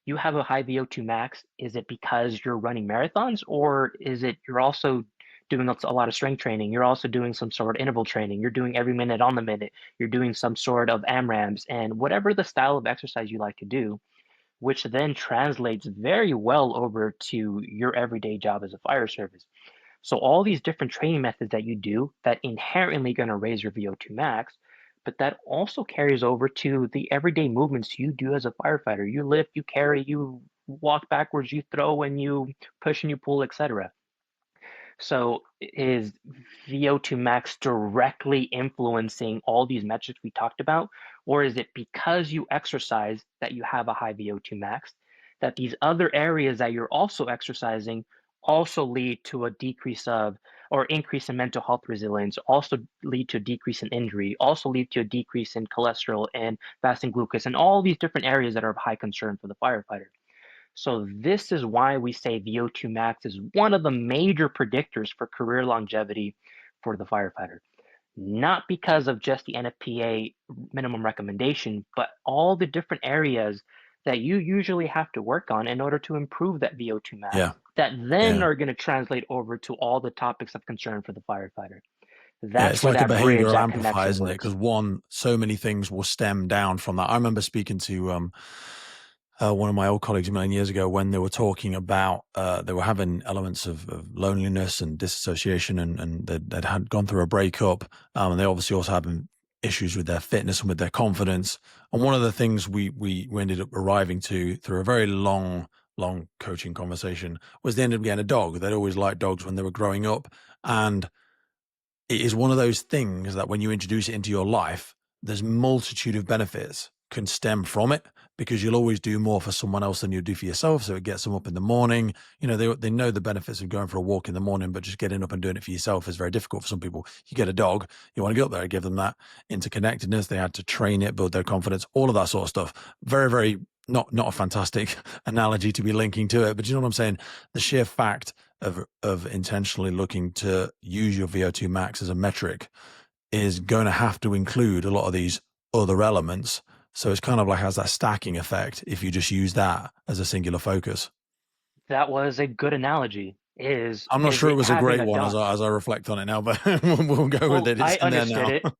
S2: you have a high VO2 max. Is it because you're running marathons, or is it you're also doing a lot of strength training? You're also doing some sort of interval training. You're doing every minute on the minute. You're doing some sort of AMRAMs and whatever the style of exercise you like to do, which then translates very well over to your everyday job as a fire service. So all these different training methods that you do that inherently going to raise your VO2 max, but that also carries over to the everyday movements you do as a firefighter. You lift, you carry, you walk backwards, you throw, and you push and you pull, etc. So is VO2 max directly influencing all these metrics we talked about? Or is it because you exercise that you have a high VO2 max, that these other areas that you're also exercising also lead to a decrease of or increase in mental health resilience, also lead to a decrease in injury, also lead to a decrease in cholesterol and fasting glucose, and all these different areas that are of high concern for the firefighter. So this is why we say VO2 max is one of the major predictors for career longevity for the firefighter. Not because of just the NFPA minimum recommendation, but all the different areas that you usually have to work on in order to improve that VO2
S1: Yeah.
S2: max that then
S1: Yeah.
S2: are going to translate over to all the topics of concern for the firefighter.
S1: Yeah,
S2: That's
S1: it's
S2: where
S1: like a
S2: that bridge,
S1: behavioral
S2: that
S1: amplifier,
S2: connection
S1: isn't it?
S2: works.
S1: Because one, so many things will stem down from that. I remember speaking to one of my old colleagues a million years ago when they were talking about they were having elements of loneliness and disassociation, and they'd had gone through a breakup, and they obviously also having issues with their fitness and with their confidence. And one of the things we ended up arriving to through a very long coaching conversation was they ended up getting a dog. They'd always liked dogs when they were growing up, and it is one of those things that when you introduce it into your life, there's multitude of benefits can stem from it because you'll always do more for someone else than you do for yourself. So it gets them up in the morning. You know, they know the benefits of going for a walk in the morning, but just getting up and doing it for yourself is very difficult for some people. You get a dog, you want to get up there and give them that interconnectedness. They had to train it, build their confidence, all of that sort of stuff. Very, not a fantastic analogy to be linking to it, but you know what I'm saying? The sheer fact of intentionally looking to use your VO2 max as a metric is going to have to include a lot of these other elements. So it's kind of like has that stacking effect if you just use that as a singular focus.
S2: That was a good analogy.
S1: I'm not
S2: Is
S1: sure it
S2: it
S1: was a
S2: having
S1: great
S2: a
S1: one
S2: dog?
S1: as I reflect on it now, but we'll go with
S2: Well,
S1: it. It's
S2: I
S1: in there
S2: understood
S1: now.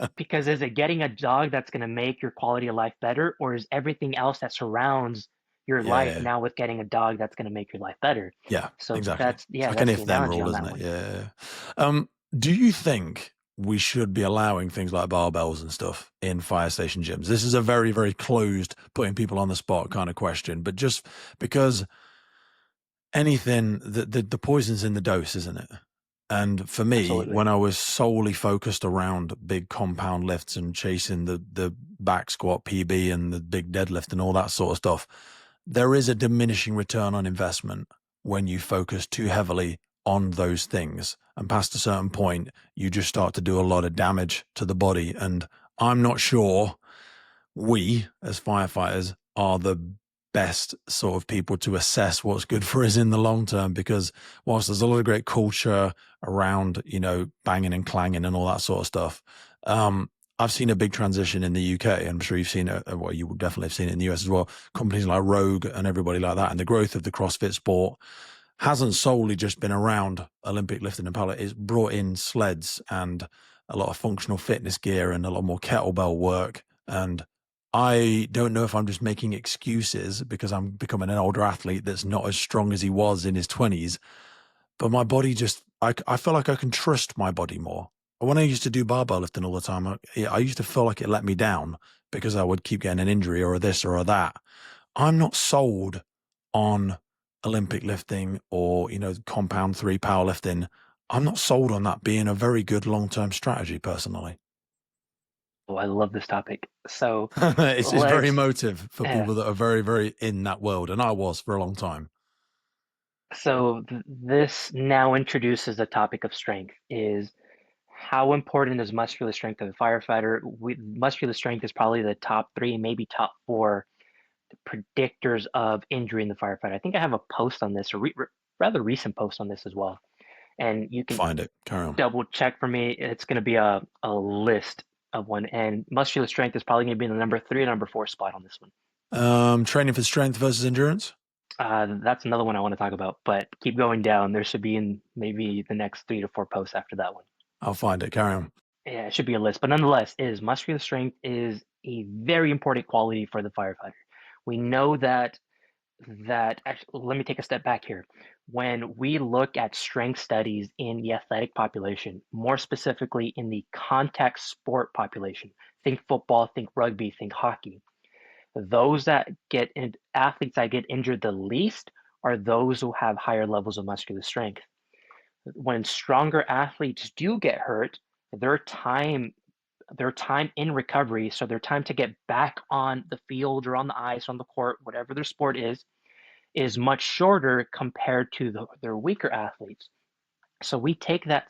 S2: it because is it getting a dog that's going to make your quality of life better, or is everything else that surrounds your
S1: Yeah,
S2: life
S1: yeah,
S2: now with getting a dog that's going to make your life better?
S1: yeah,
S2: So
S1: exactly. It's like an
S2: that's the
S1: if then
S2: analogy
S1: rule,
S2: on
S1: isn't
S2: that
S1: it?
S2: one.
S1: Yeah. Do you think we should be allowing things like barbells and stuff in fire station gyms? This is a very closed, putting people on the spot kind of question, but just because anything, the poison's in the dose, isn't it? And for me,
S2: Absolutely.
S1: when I was solely focused around big compound lifts and chasing the back squat PB and the big deadlift and all that sort of stuff, there is a diminishing return on investment when you focus too heavily on those things. And past a certain point, you just start to do a lot of damage to the body. And I'm not sure we as firefighters are the best sort of people to assess what's good for us in the long term, because whilst there's a lot of great culture around, you know, banging and clanging and all that sort of stuff, I've seen a big transition in the UK. I'm sure you've seen it. Well, you would definitely have seen it in the US as well. Companies like Rogue and everybody like that, and the growth of the CrossFit sport hasn't solely just been around Olympic lifting and power. It's brought in sleds and a lot of functional fitness gear and a lot more kettlebell work. And I don't know if I'm just making excuses because I'm becoming an older athlete that's not as strong as he was in his 20s. But my body just, I feel like I can trust my body more. When I used to do barbell lifting all the time, I used to feel like it let me down because I would keep getting an injury or a this or a that. I'm not sold on Olympic lifting or, you know, compound three powerlifting. I'm not sold on that being a very good long-term strategy personally.
S2: Oh, I love this topic. So
S1: It's very
S2: let's
S1: emotive for
S2: uh,
S1: people that are very in that world. And I was for a long time.
S2: this now introduces the topic of strength. Is how important is muscular strength of a firefighter? Muscular strength is probably the top three, maybe top four predictors of injury in the firefighter. I think I have a post on this, a rather recent post on this as well. And you can
S1: Find it. Carry on.
S2: double check for me. It's going to be a list of one. And muscular strength is probably going to be in the number three or number four spot on this one.
S1: Training for strength versus endurance.
S2: That's another one I want to talk about, but keep going down. There should be in maybe the next 3 to 4 posts after that one.
S1: I'll find it. Carry on.
S2: Yeah, it should be a list, but nonetheless, is muscular strength is a very important quality for the firefighter. We know that that actually, let me take a step back here. When we look at strength studies in the athletic population, more specifically in the contact sport population, think football, think rugby, think hockey, those that athletes that get injured the least are those who have higher levels of muscular strength. When stronger athletes do get hurt, their time their time in recovery, so their time to get back on the field or on the ice, on the court, whatever their sport is much shorter compared to their weaker athletes. So we take that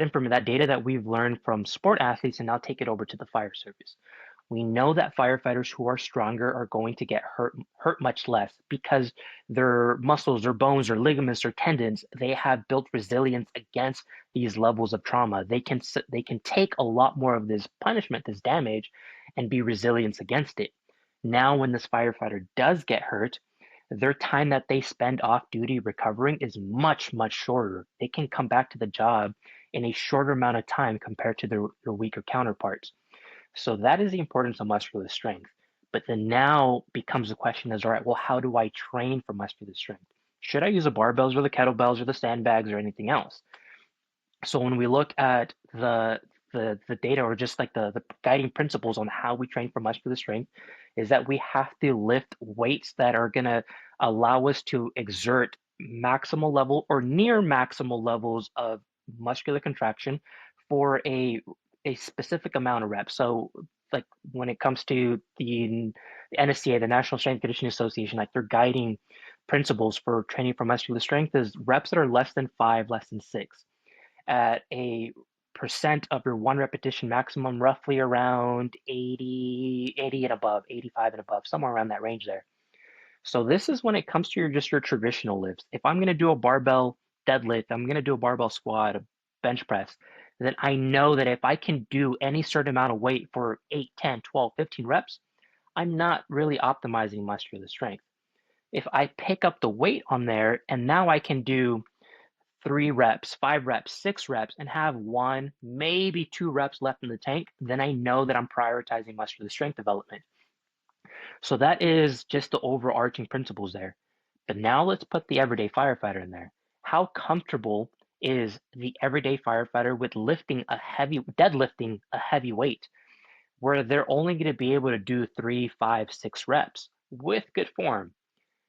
S2: information, that data that we've learned from sport athletes, and now take it over to the fire service. We know that firefighters who are stronger are going to get hurt much less because their muscles, their bones, their ligaments, their tendons, they have built resilience against these levels of trauma. They can take a lot more of this punishment, this damage, and be resilient against it. Now, when this firefighter does get hurt, their time that they spend off duty recovering is much, much shorter. They can come back to the job in a shorter amount of time compared to their weaker counterparts. So that is the importance of muscular strength. But then now becomes the question is, all right, well, how do I train for muscular strength? Should I use the barbells or the kettlebells or the sandbags or anything else? So when we look at the data or just like the guiding principles on how we train for muscular strength is that we have to lift weights that are going to allow us to exert maximal level or near maximal levels of muscular contraction for a specific amount of reps. So like when it comes to the NSCA, the National Strength Conditioning Association, like their guiding principles for training for muscular strength is reps that are less than 5, less than 6 at a percent of your one repetition maximum, roughly around 80 and above, 85 and above, somewhere around that range there. So this is when it comes to your traditional lifts. If I'm going to do a barbell deadlift, I'm going to do a barbell squat, a bench press, then I know that if I can do any certain amount of weight for 8, 10, 12, 15 reps, I'm not really optimizing muscular strength. If I pick up the weight on there and now I can do 3 reps, 5 reps, 6 reps, and have 1, maybe 2 reps left in the tank, then I know that I'm prioritizing muscular strength development. So that is just the overarching principles there. But now let's put the everyday firefighter in there. How comfortable is the everyday firefighter with deadlifting a heavy weight, where they're only going to be able to do 3, 5, 6 reps with good form?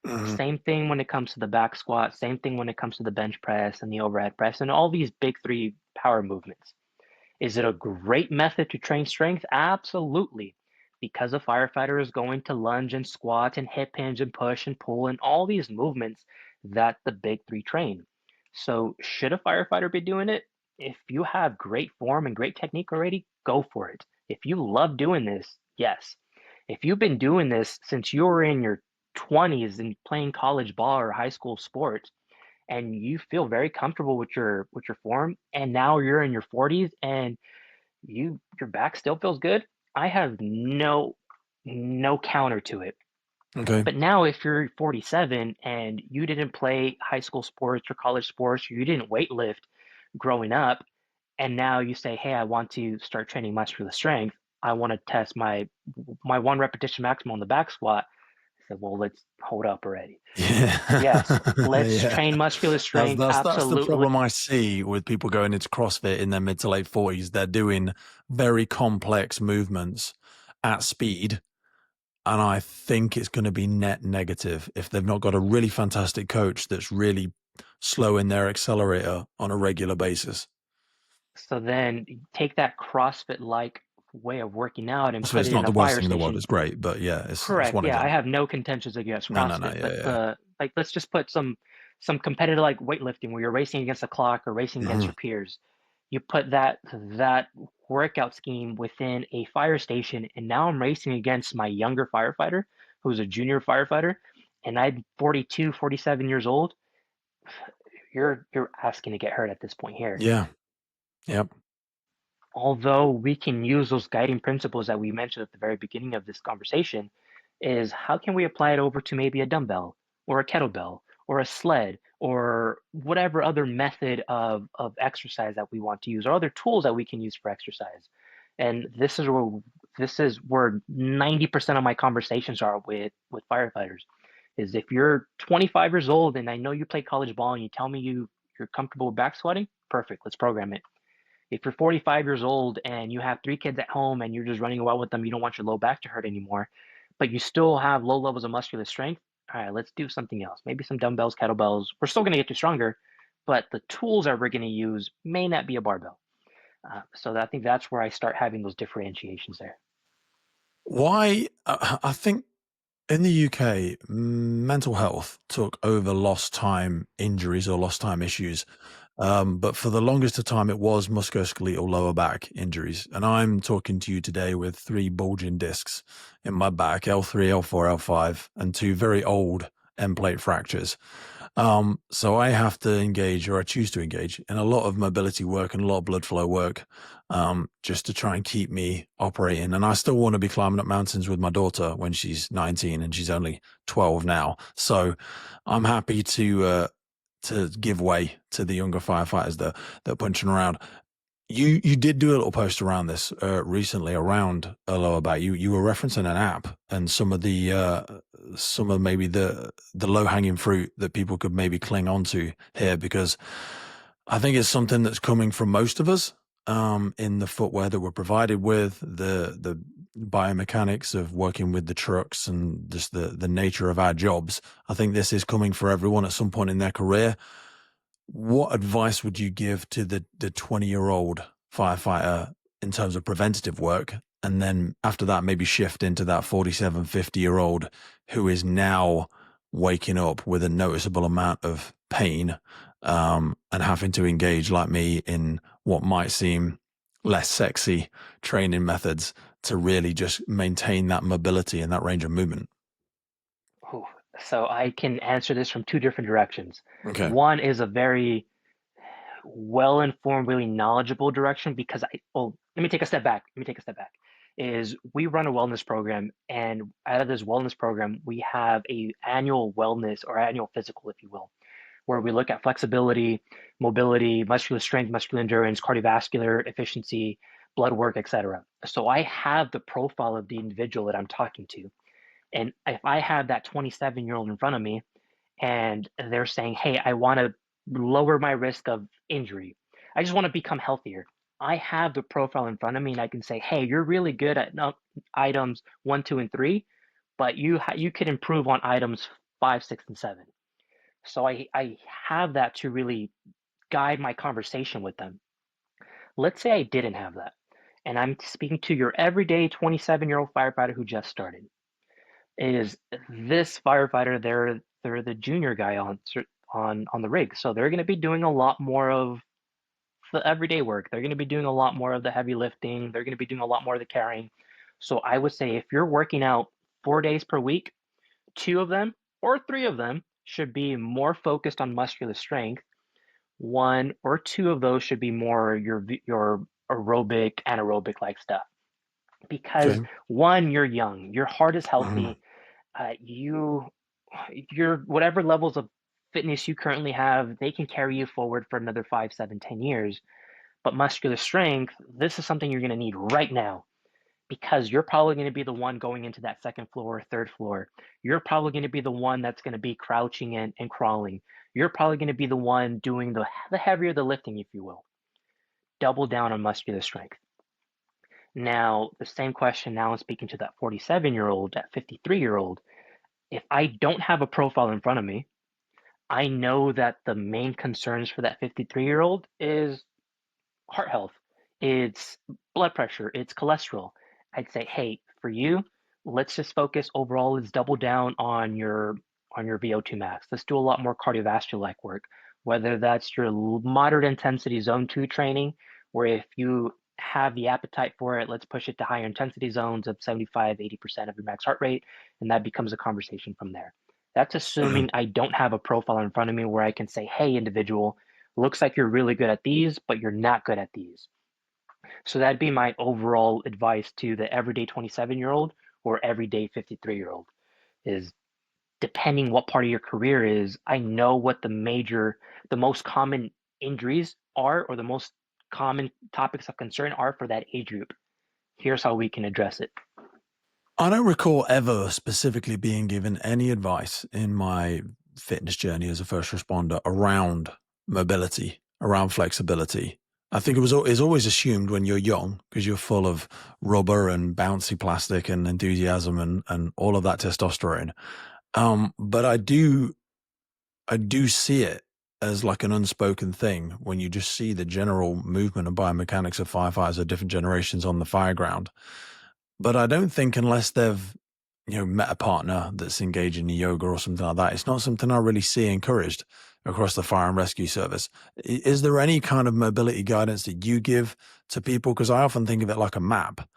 S1: Mhm.
S2: Same thing when it comes to the back squat, same thing when it comes to the bench press and the overhead press and all these big three power movements. Is it a great method to train strength? Absolutely. Because a firefighter is going to lunge and squat and hip hinge and push and pull and all these movements that the big three train. So, should a firefighter be doing it? If you have great form and great technique already, go for it. If you love doing this, yes. If you've been doing this since you were in your 20s and playing college ball or high school sports, and you feel very comfortable with your form, and now you're in your 40s and your back still feels good, I have no counter to it.
S1: Okay.
S2: But now if you're 47 and you didn't play high school sports or college sports, or you didn't weight lift growing up, and now you say, "Hey, I want to start training muscular strength. I want to test my one repetition maximum on the back squat." I said, "Well, let's hold up already.
S1: Yeah.
S2: Yes, let's
S1: Yeah.
S2: train muscular
S1: That's
S2: strength.
S1: that's that's the
S2: Absolutely."
S1: problem I see with people going into CrossFit in their mid to late 40s. They're doing very complex movements at speed, and I think it's gonna be net negative if they've not got a really fantastic coach that's really slowing their accelerator on a regular basis.
S2: So then take that CrossFit-like way of working out and
S1: So
S2: put
S1: it's
S2: it in
S1: not
S2: a
S1: the worst
S2: fire
S1: thing in the world,
S2: station.
S1: it's great, but yeah, it's
S2: Correct.
S1: one of
S2: Yeah, I
S1: them.
S2: have no contentions against
S1: No, no, no,
S2: CrossFit,
S1: yeah,
S2: but
S1: yeah.
S2: like let's just put some competitive like weightlifting where you're racing against the clock or racing against
S1: Mhm.
S2: your peers. You put that workout scheme within a fire station, and now I'm racing against my younger firefighter who's a junior firefighter, and I'm 42, 47 years old. You're asking to get hurt at this point here.
S1: Yeah, yep.
S2: Although we can use those guiding principles that we mentioned at the very beginning of this conversation, is how can we apply it over to maybe a dumbbell or a kettlebell or a sled or whatever other method of exercise that we want to use or other tools that we can use for exercise. And this is where 90% of my conversations are with firefighters. Is if you're 25 years old and I know you play college ball and you tell me you're comfortable with back squatting, perfect, let's program it. If you're 45 years old and you have 3 kids at home and you're just running around with them, you don't want your low back to hurt anymore, but you still have low levels of muscular strength, all right, let's do something else. Maybe some dumbbells, kettlebells. We're still going to get you stronger, but the tools that we're going to use may not be a barbell. So I think that's where I start having those differentiations there.
S1: Why? I think in the UK, mental health took over lost time injuries or lost time issues. But for the longest of time, it was musculoskeletal lower back injuries. And I'm talking to you today with 3 bulging discs in my back, L3, L4, L5, and 2 very old end plate fractures. So I have to engage, or I choose to engage, in a lot of mobility work and a lot of blood flow work, just to try and keep me operating. And I still want to be climbing up mountains with my daughter when she's 19 and she's only 12 now. So I'm happy to give way to the younger firefighters that are punching around. You did do a little post around this recently around a lower back. You were referencing an app and some of maybe the low hanging fruit that people could maybe cling onto here, because I think it's something that's coming from most of us, in the footwear that we're provided with, the biomechanics of working with the trucks and just the nature of our jobs. I think this is coming for everyone at some point in their career. What advice would you give to the 20-year-old firefighter in terms of preventative work? And then after that, maybe shift into that 47, 50-year-old who is now waking up with a noticeable amount of pain, and having to engage, like me, in what might seem less sexy training methods to really just maintain that mobility and that range of movement.
S2: Ooh. So I can answer this from two different directions.
S1: Okay.
S2: One is a very well-informed, really knowledgeable direction because let me take a step back. Let me take a step back. Is we run a wellness program, and out of this wellness program, we have a annual wellness or annual physical, if you will, where we look at flexibility, mobility, muscular strength, muscular endurance, cardiovascular efficiency, blood work, etc. So I have the profile of the individual that I'm talking to. And if I have that 27-year-old in front of me and they're saying, hey, I want to lower my risk of injury, I just want to become healthier. I have the profile in front of me and I can say, hey, you're really good at items 1, 2, and 3, but you could improve on items 5, 6, and 7. So I have that to really guide my conversation with them. Let's say I didn't have that, and I'm speaking to your everyday 27-year-old firefighter who just started. Is this firefighter, they're the junior guy on the rig, so they're going to be doing a lot more of the everyday work. They're going to be doing a lot more of the heavy lifting. They're going to be doing a lot more of the carrying. So I would say if you're working out 4 days per week, 2 of them or 3 of them should be more focused on muscular strength. 1 or 2 of those should be more your aerobic, anaerobic like stuff. Because
S1: Okay.
S2: one, you're young, your heart is
S1: Mhm.
S2: healthy, your whatever levels of fitness you currently have, they can carry you forward for another 5, 7, 10 years. But muscular strength, this is something you're going to need right now because you're probably going to be the one going into that second floor or third floor. You're probably going to be the one that's going to be crouching and crawling. You're probably going to be the one doing the heavier the lifting, if you will. Double down on muscular strength. Now, the same question now I'm speaking to that 47-year-old, that 53-year-old. If I don't have a profile in front of me, I know that the main concerns for that 53-year-old is heart health, it's blood pressure, it's cholesterol. I'd say, hey, for you, let's just focus overall. Let's double down on your VO2 max. Let's do a lot more cardiovascular like work, whether that's your moderate intensity zone 2 training, where if you have the appetite for it, let's push it to higher intensity zones of 75, 80% of your max heart rate, and that becomes a conversation from there. That's assuming I don't have a profile in front of me where I can say, hey, individual, looks like you're really good at these, but you're not good at these. So that'd be my overall advice to the everyday 27-year-old or everyday 53-year-old is depending what part of your career is, I know what the most common injuries are or the most common topics of concern are for that age group. Here's how we can address it.
S1: I don't recall ever specifically being given any advice in my fitness journey as a first responder around mobility, around flexibility. I think it's always assumed when you're young because you're full of rubber and bouncy plastic and enthusiasm and all of that testosterone. But I do see it as like an unspoken thing when you just see the general movement and biomechanics of firefighters of different generations on the fire ground. But I don't think unless they've, met a partner that's engaged in yoga or something like that, it's not something I really see encouraged across the fire and rescue service. Is there any kind of mobility guidance that you give to people? Because I often think of it like a map.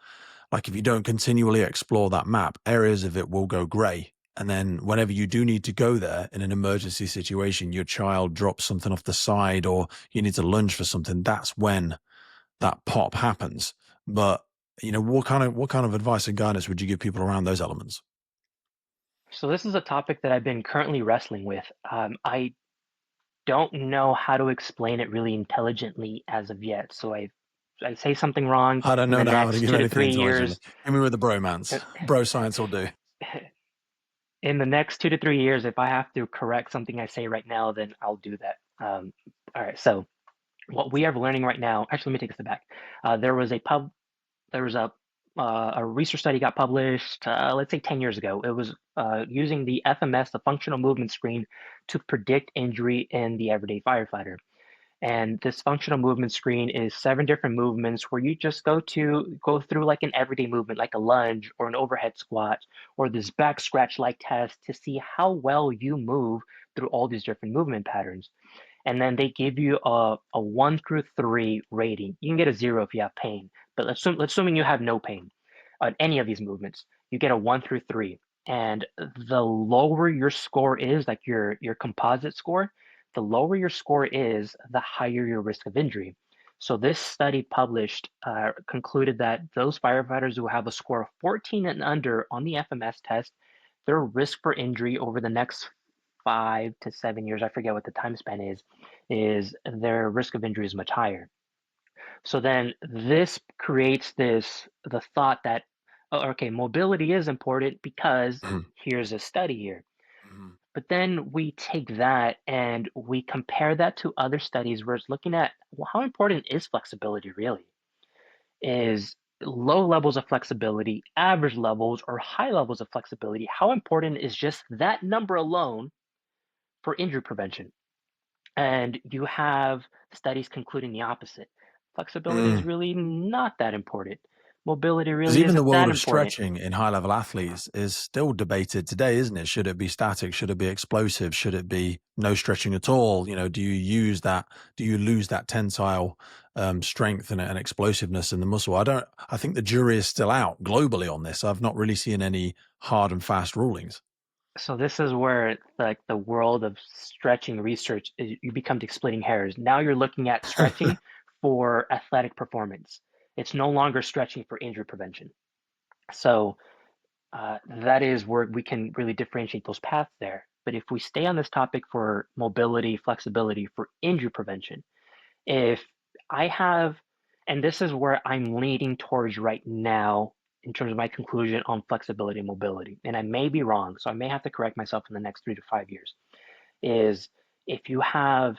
S1: Like if you don't continually explore that map, areas of it will go gray. And then whenever you do need to go there in an emergency situation, your child drops something off the side or you need to lunge for something, that's when that pop happens. But what kind of advice and guidance would you give people around those elements?
S2: So this is a topic that I've been currently wrestling with. I don't know how to explain it really intelligently as of yet. So I say something wrong
S1: I don't
S2: in
S1: know
S2: the
S1: how to
S2: next
S1: give
S2: two to
S1: anything
S2: three
S1: intelligently.
S2: years.
S1: Hit me with the bromance. Bro science will do.
S2: In the next 2 to 3 years, if I have to correct something I say right now, then I'll do that. All right. So what we are learning right now, actually, let me take a step back. There was a research study got published, let's say 10 years ago. It was using the FMS, the functional movement screen, to predict injury in the everyday firefighter. And this functional movement screen is 7 different movements where you just go through like an everyday movement, like a lunge or an overhead squat, or this back scratch like test to see how well you move through all these different movement patterns. And then they give you a 1 through 3 rating. You can get a 0 if you have pain, but let's assuming you have no pain on any of these movements, you get a 1 through 3. And the lower your score is, like your composite score, the lower your score is, the higher your risk of injury. So this study published concluded that those firefighters who have a score of 14 and under on the FMS test, their risk for injury over the next 5 to 7 years, I forget what the time span is their risk of injury is much higher. So then this creates the thought that, oh, okay, mobility is important because
S1: Mhm,
S2: here's a study here.
S1: mhm,
S2: But then we take that and we compare that to other studies where it's looking at, well, how important is flexibility really? Is low levels of flexibility, average levels, or high levels of flexibility, how important is just that number alone for injury prevention? And you have studies concluding the opposite. Flexibility is
S1: mhm.
S2: really not that important. Mobility
S1: Because
S2: really
S1: even the
S2: isn't
S1: world
S2: that
S1: of
S2: important.
S1: stretching in high level athletes is still debated today, isn't it? Should it be static? Should it be explosive? Should it be no stretching at all? Do you use that? Do you lose that tensile strength and explosiveness in the muscle? I think the jury is still out globally on this. I've not really seen any hard and fast rulings.
S2: So this is where like the world of stretching research you become splitting hairs. Now you're looking at stretching for athletic performance. It's no longer stretching for injury prevention. So that is where we can really differentiate those paths there. But if we stay on this topic for mobility, flexibility for injury prevention, if I have, and this is where I'm leaning towards right now in terms of my conclusion on flexibility and mobility, and I may be wrong, so I may have to correct myself in the next 3 to 5 years, is if you have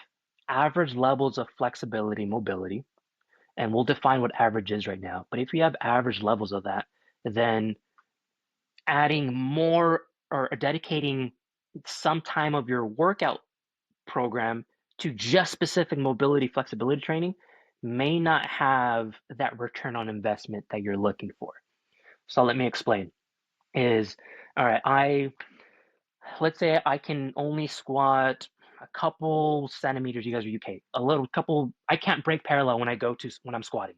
S2: average levels of flexibility, mobility, and we'll define what average is right now, but if you have average levels of that, then adding more or dedicating some time of your workout program to just specific mobility flexibility training may not have that return on investment that you're looking for. So let me explain. Is all right, let's say I can only squat a couple centimeters, you guys are UK, a little couple, I can't break parallel when I'm squatting.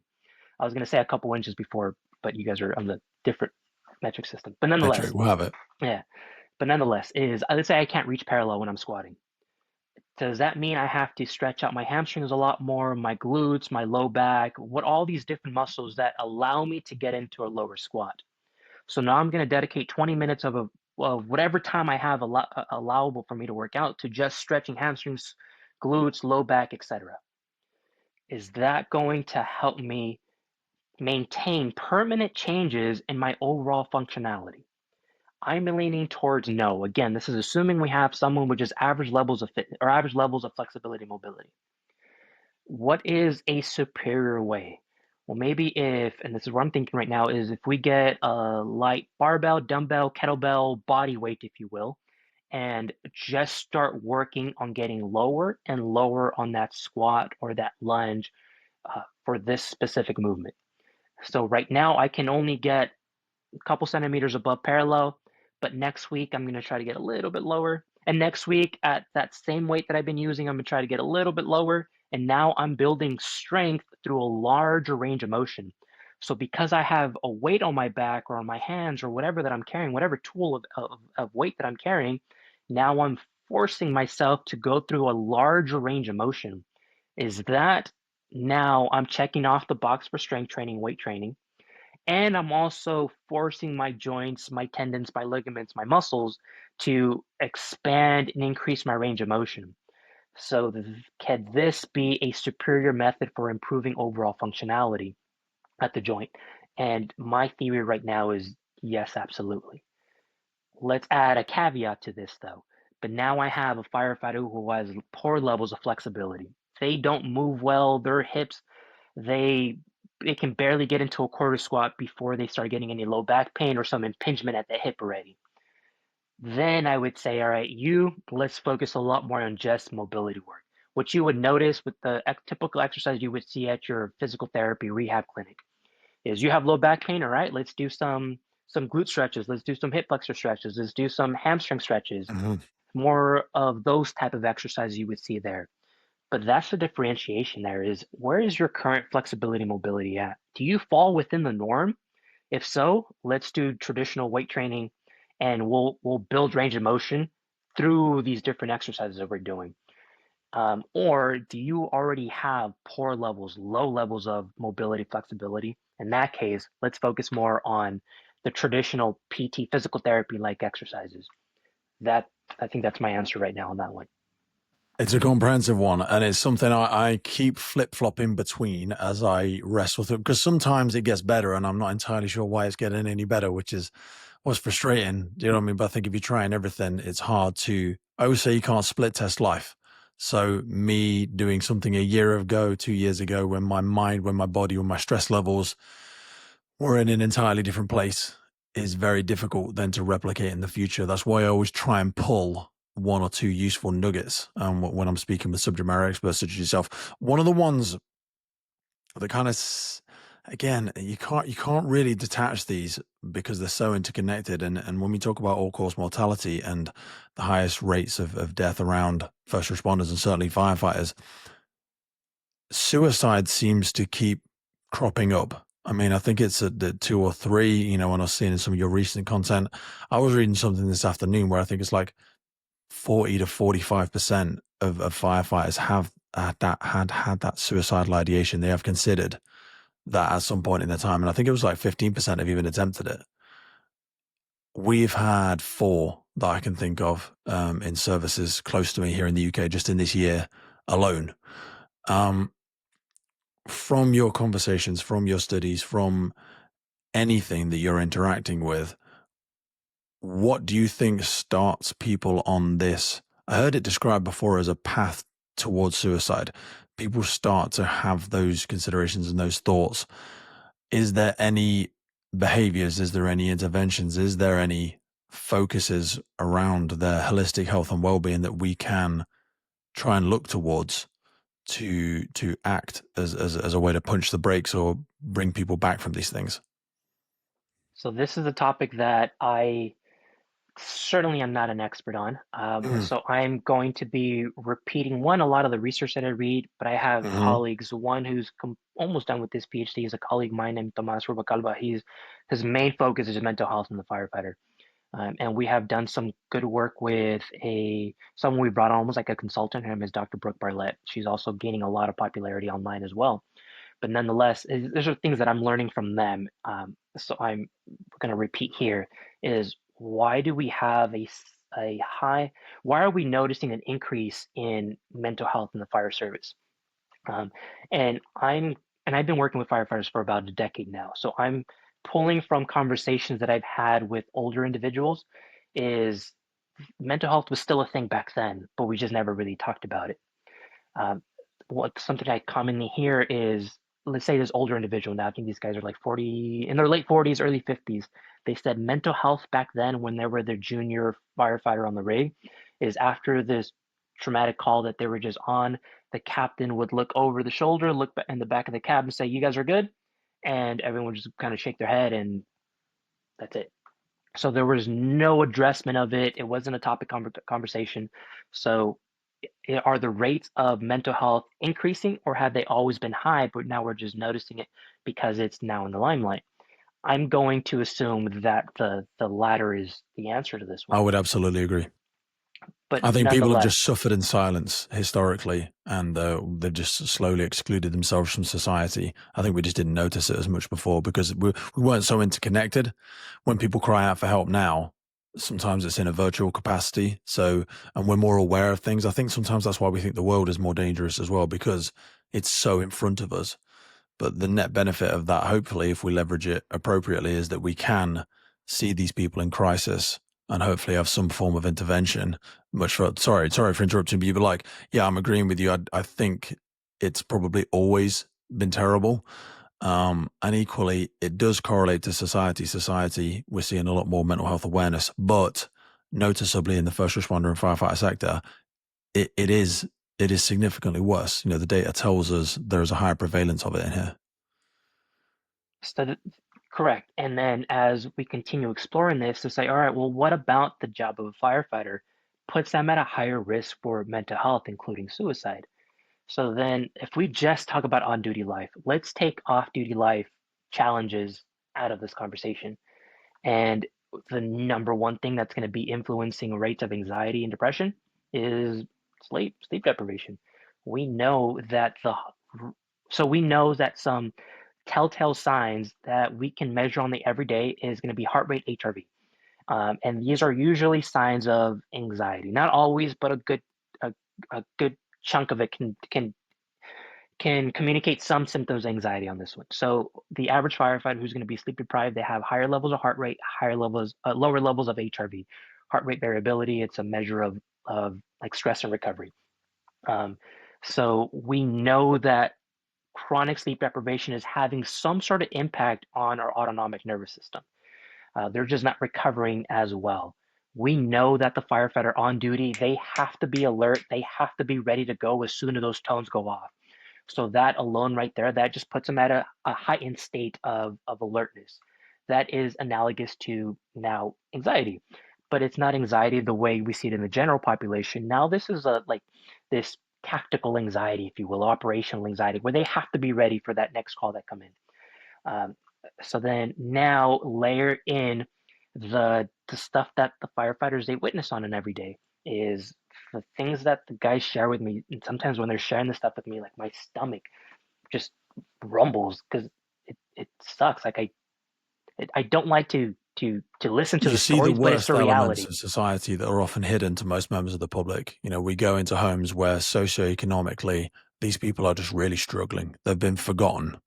S2: I was gonna say a couple inches before, but you guys are on the different metric system. But
S1: Metric,
S2: nonetheless,
S1: we'll have it.
S2: yeah. But nonetheless, is let's say I can't reach parallel when I'm squatting. Does that mean I have to stretch out my hamstrings a lot more, my glutes, my low back, what all these different muscles that allow me to get into a lower squat? So now I'm going to dedicate 20 minutes of whatever time I have allowable for me to work out to just stretching hamstrings, glutes, low back, etc. Is that going to help me maintain permanent changes in my overall functionality? I'm leaning towards no. Again, this is assuming we have someone with just average levels of fitness or average levels of flexibility and mobility. What is a superior way? Well, maybe if, and this is what I'm thinking right now, is if we get a light barbell, dumbbell, kettlebell, body weight, if you will, and just start working on getting lower and lower on that squat or that lunge for this specific movement. So right now I can only get a couple centimeters above parallel, but next week I'm going to try to get a little bit lower. And next week at that same weight that I've been using, I'm going to try to get a little bit lower. And now I'm building strength through a larger range of motion. So because I have a weight on my back or on my hands or whatever that I'm carrying, whatever tool of weight that I'm carrying, now I'm forcing myself to go through a larger range of motion. Is that now I'm checking off the box for strength training, weight training, and I'm also forcing my joints, my tendons, my ligaments, my muscles to expand and increase my range of motion. So, can this be a superior method for improving overall functionality at the joint? And my theory right now is yes, absolutely. Let's add a caveat to this though. But now I have a firefighter who has poor levels of flexibility. They don't move well, their hips, they they can barely get into a quarter squat before they start getting any low back pain or some impingement at the hip already. Then I would say, all right, let's focus a lot more on just mobility work. What you would notice with the typical exercise you would see at your physical therapy rehab clinic is you have low back pain, all right, let's do some glute stretches, let's do some hip flexor stretches, let's do some hamstring stretches,
S1: Mhm.
S2: more of those type of exercises you would see there. But that's the differentiation there is where is your current flexibility mobility at? Do you fall within the norm? If so, let's do traditional weight training and we'll build range of motion through these different exercises that we're doing. Or do you already have poor levels, low levels of mobility, flexibility? In that case, let's focus more on the traditional PT physical therapy like exercises. That I think that's my answer right now on that one.
S1: It's a comprehensive one, and it's something I keep flip flopping between as I wrestle through because sometimes it gets better, and I'm not entirely sure why it's getting any better, which is what's frustrating. Do you know what I mean? But I think if you're trying everything, it's hard to. I always say you can't split test life. So me doing something a year ago, 2 years ago, when my mind, when my body, when my stress levels were in an entirely different place, is very difficult then to replicate in the future. That's why I always try and pull one or two useful nuggets when I'm speaking with subject matter experts such as yourself. One of the ones that kind of, again, you can't really detach these because they're so interconnected. And when we talk about all cause mortality and the highest rates of death around first responders and certainly firefighters, suicide seems to keep cropping up. I mean, I think it's at the two or three, when I was seeing some of your recent content. I was reading something this afternoon where I think it's like 40 to 45% of firefighters have had that suicidal ideation. They have considered that at some point in their time. And I think it was like 15% have even attempted it. We've had four that I can think of in services close to me here in the UK just in this year alone. Um, from your conversations, from your studies, from anything that you're interacting with, what do you think starts people on this? I heard it described before as a path towards suicide. People start to have those considerations and those thoughts. Is there any behaviors? Is there any interventions? Is there any focuses around their holistic health and well-being that we can try and look towards to act as a way to punch the brakes or bring people back from these things?
S2: So this is a topic that I certainly am not an expert on.
S1: Mm,
S2: So I'm going to be repeating a lot of the research that I read, but I have
S1: mhm,
S2: colleagues, one who's almost done with his PhD is a colleague of mine named Tomas Rubacalba. His main focus is mental health in the firefighter. And we have done some good work with someone we brought on almost like a consultant. Her name is Dr. Brooke Barlett. She's also gaining a lot of popularity online as well. But nonetheless, these are things that I'm learning from them. So I'm going to repeat here is why do we have a high, why are we noticing an increase in mental health in the fire service? Um, and I'm and I've been working with firefighters for about a decade now. So I'm pulling from conversations that I've had with older individuals is mental health was still a thing back then, but we just never really talked about it. Um, what something I commonly hear is, let's say this older individual now, I think these guys are like 40, in their late 40s, early 50s. They said mental health back then, when they were their junior firefighter on the rig, is after this traumatic call that they were just on, the captain would look over the shoulder, look in the back of the cab and say, "You guys are good," and everyone would just kind of shake their head, and that's it. So there was no addressment of it. It wasn't a topic conversation. So are the rates of mental health increasing, or have they always been high, but now we're just noticing it because it's now in the limelight? I'm going to assume that the latter is the answer to this
S1: I
S2: one.
S1: would absolutely agree.
S2: But
S1: I think people have
S2: nonetheless,
S1: just suffered in silence historically, and they've just slowly excluded themselves from society. I think we just didn't notice it as much before because we weren't so interconnected. When people cry out for help now, sometimes it's in a virtual capacity. So, and we're more aware of things. I think sometimes that's why we think the world is more dangerous as well, because it's so in front of us. But the net benefit of that, hopefully, if we leverage it appropriately, is that we can see these people in crisis and hopefully have some form of intervention. Sorry for interrupting you, but like, yeah, I'm agreeing with you. I think it's probably always been terrible. And equally, it does correlate to society. Society, we're seeing a lot more mental health awareness, but noticeably in the first responder and firefighter sector, it is significantly worse. You know, the data tells us there's a higher prevalence of it in here.
S2: so correct. And then as we continue exploring this, to say, all right, well, what about the job of a firefighter puts them at a higher risk for mental health, including suicide? So then, if we just talk about on duty life, let's take off duty life challenges out of this conversation. And the number one thing that's going to be influencing rates of anxiety and depression is sleep deprivation. We know that we know that some telltale signs that we can measure on the everyday is going to be heart rate, HRV. And these are usually signs of anxiety. Not always, but a, a good chunk of it can communicate some symptoms of anxiety on this one. So the average firefighter who's going to be sleep deprived, they have higher levels of heart rate, lower levels of HRV. Heart rate variability, it's a measure of like stress and recovery. Um, so we know that chronic sleep deprivation is having some sort of impact on our autonomic nervous system. They're just not recovering as well. We know that the firefighter on duty, they have to be alert. They have to be ready to go as soon as those tones go off. So that alone right there, that just puts them at a heightened state of alertness. That is analogous to now anxiety, but it's not anxiety the way we see it in the general population. Now this is this tactical anxiety, if you will, operational anxiety, where they have to be ready for that next call that come in. Um, so then now layer in the stuff that the firefighters they witness on an everyday is the things that the guys share with me. And sometimes when they're sharing this stuff with me, like my stomach just rumbles because it sucks. Like I don't like to listen to
S1: You
S2: the
S1: see the
S2: stories, but it's the
S1: worst elements
S2: reality.
S1: of society that are often hidden to most members of the public. You know, we go into homes where socioeconomically these people are just really struggling. They've been forgotten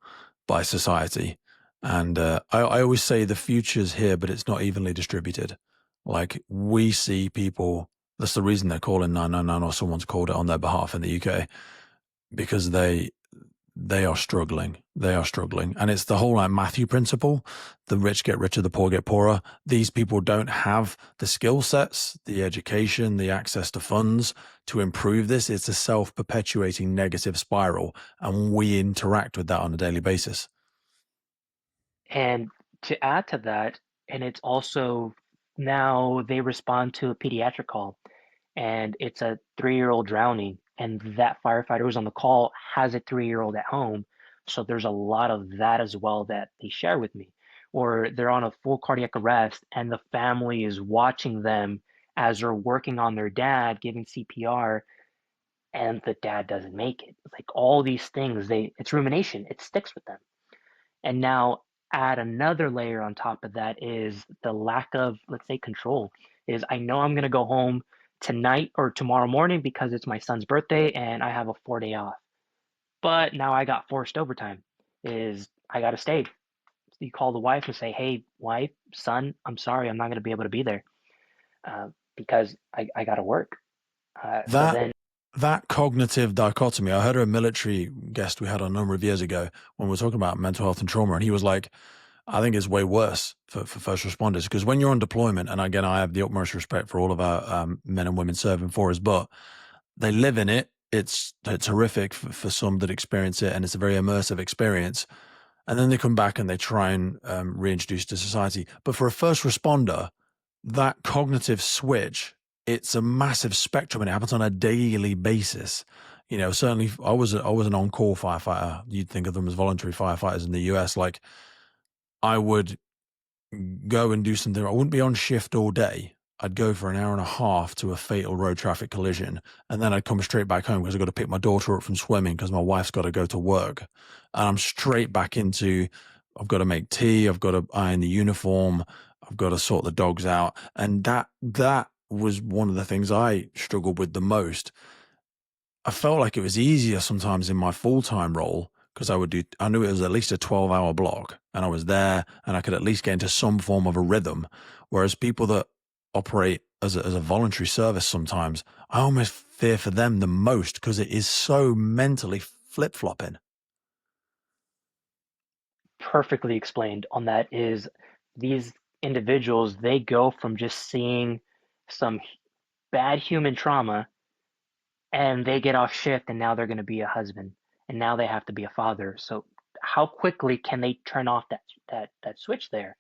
S1: by society. And I always say the future's here, but it's not evenly distributed. Like we see people, that's the reason they're calling 999 or someone's called it on their behalf in the UK because they are struggling. They are struggling. And it's the whole like Matthew principle. The rich get richer, the poor get poorer. These people don't have the skill sets, the education, the access to funds to improve this. It's a self-perpetuating negative spiral. And we interact with that on a daily basis.
S2: And to add to that, and it's also now they respond to a pediatric call, and it's a 3-year-old drowning, and that firefighter who's on the call has a 3-year-old at home. So there's a lot of that as well that they share with me. Or they're on a full cardiac arrest, and the family is watching them as they're working on their dad, giving CPR, and the dad doesn't make it. It's like all these things, it's rumination, it sticks with them. And now add another layer on top of that is the lack of, let's say, control. Is I know I'm going to go home tonight or tomorrow morning because it's my son's birthday and I have a 4-day off. But now I got forced overtime. is I gotta stay. You call the wife and say, "Hey, wife, son, I'm sorry, I'm not gonna be able to be there because I gotta work." So
S1: That
S2: then
S1: that cognitive dichotomy. I heard a military guest we had a number of years ago when we were talking about mental health and trauma, and he was like, I think it's way worse for first responders because when you're on deployment, and again, I have the utmost respect for all of our men and women serving for us, but they live in it. It's horrific for some that experience it, and it's a very immersive experience. And then they come back and they try and reintroduce to society. But for a first responder, that cognitive switch, it's a massive spectrum and it happens on a daily basis. You know, certainly I was an on-call firefighter. You'd think of them as voluntary firefighters in the US. Like I would go and do something. I wouldn't be on shift all day. I'd go for an hour and a half to a fatal road traffic collision, and then I'd come straight back home because I've got to pick my daughter up from swimming because my wife's got to go to work. And I'm straight back into, I've got to make tea, I've got to iron the uniform, I've got to sort the dogs out. And that was one of the things I struggled with the most. I felt like it was easier sometimes in my full-time role because I knew it was at least a 12-hour block and I was there and I could at least get into some form of a rhythm. Whereas people that operate as a voluntary service sometimes, I almost fear for them the most because it is so mentally flip-flopping.
S2: perfectly explained on that is these individuals, they go from just seeing some bad human trauma and they get off shift and now they're going to be a husband and now they have to be a father. So how quickly can they turn off that switch there?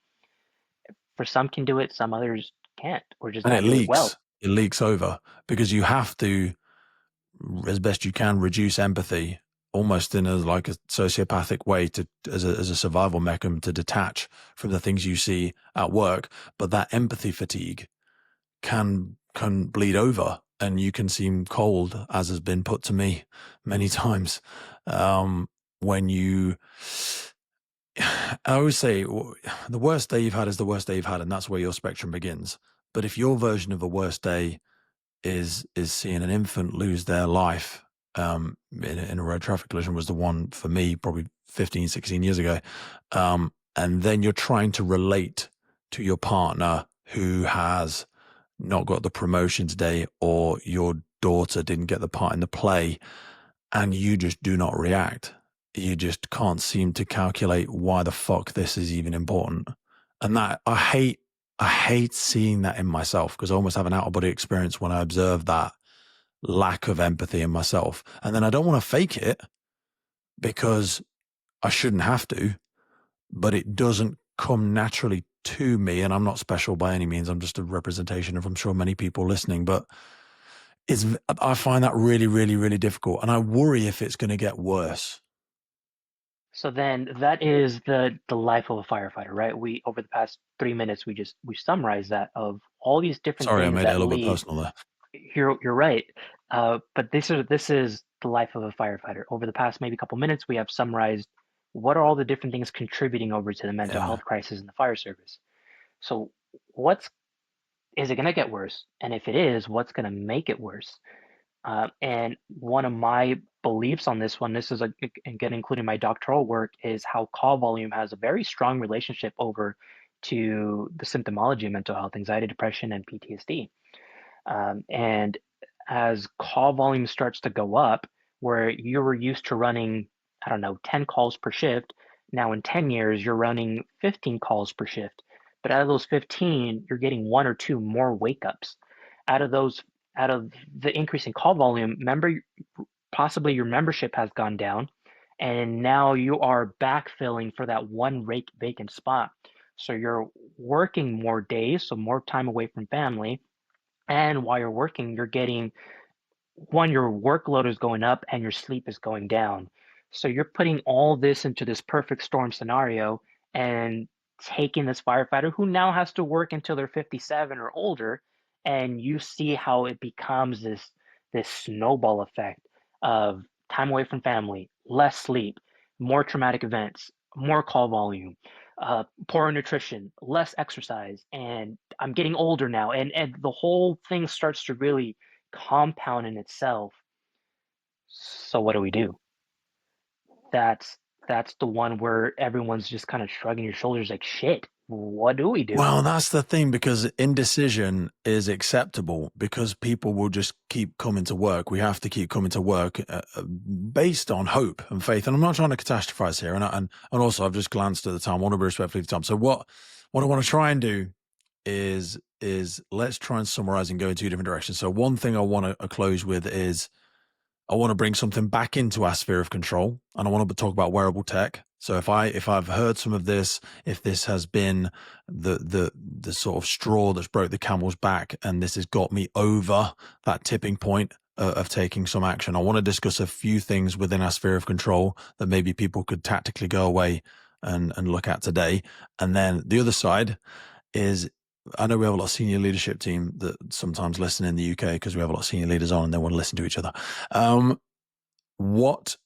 S2: For some can do it, some others can't or just
S1: And
S2: don't do it well.
S1: it leaks over because you have to, as best you can, reduce empathy almost in a like a sociopathic way to as a survival mechanism to detach from the things you see at work. But that empathy fatigue can bleed over and you can seem cold, as has been put to me many times. When you I always say the worst day you've had is the worst day you've had, and that's where your spectrum begins. But if your version of the worst day is seeing an infant lose their life in a road traffic collision was the one for me probably 15, 16 years ago. And then you're trying to relate to your partner who has not got the promotion today or your daughter didn't get the part in the play and you just do not react. You just can't seem to calculate why the fuck this is even important. And that I hate seeing that in myself because I almost have an out of body experience when I observe that lack of empathy in myself. And then I don't want to fake it because I shouldn't have to, but it doesn't come naturally to me. And I'm not special by any means. I'm just a representation of, I'm sure, many people listening, but I find that really, really, really difficult. And I worry if it's going to get worse.
S2: So then that is the life of a firefighter, right? We over the past 3 minutes we summarized that of all these different
S1: Sorry, I
S2: things
S1: made it a
S2: that
S1: little bit
S2: lead.
S1: personal there.
S2: You're right. But this is the life of a firefighter. Over the past maybe couple minutes, we have summarized what are all the different things contributing over to the mental
S1: Yeah.
S2: health crisis in the fire service. So what's is it going to get worse? And if it is, what's going to make it worse? And one of my beliefs on this one, this is again including my doctoral work, is how call volume has a very strong relationship over to the symptomology of mental health, anxiety, depression, and PTSD. And as call volume starts to go up, where you were used to running, I don't know, 10 calls per shift, now in 10 years, you're running 15 calls per shift. But out of those 15, you're getting one or two more wake ups. Out of those, out of the increase in call volume, possibly your membership has gone down, and now you are backfilling for that one vacant spot. So you're working more days, so more time away from family, and while you're working, you're getting one, your workload is going up and your sleep is going down. So you're putting all this into this perfect storm scenario and taking this firefighter who now has to work until they're 57 or older, and you see how it becomes this snowball effect of time away from family, less sleep, more traumatic events, more call volume, poor nutrition, less exercise, and I'm getting older now, and the whole thing starts to really compound in itself. So what do we do? That's that's the one where everyone's just kind of shrugging your shoulders like, shit, what do we do?
S1: Well, that's the thing because indecision is acceptable because people will just keep coming to work. We have to keep coming to work based on hope and faith. And I'm not trying to catastrophize here. And also, I've just glanced at the time. I want to be respectful of the time. So what I want to try and do is let's try and summarize and go in two different directions. So one thing I want to close with is I want to bring something back into our sphere of control, and I want to talk about wearable tech. So if I've heard some of this, if this has been the sort of straw that's broke the camel's back, and this has got me over that tipping point of taking some action, I want to discuss a few things within our sphere of control that maybe people could tactically go away and look at today. And then the other side is I know we have a lot of senior leadership team that sometimes listen in the UK because we have a lot of senior leaders on and they want to listen to each other. What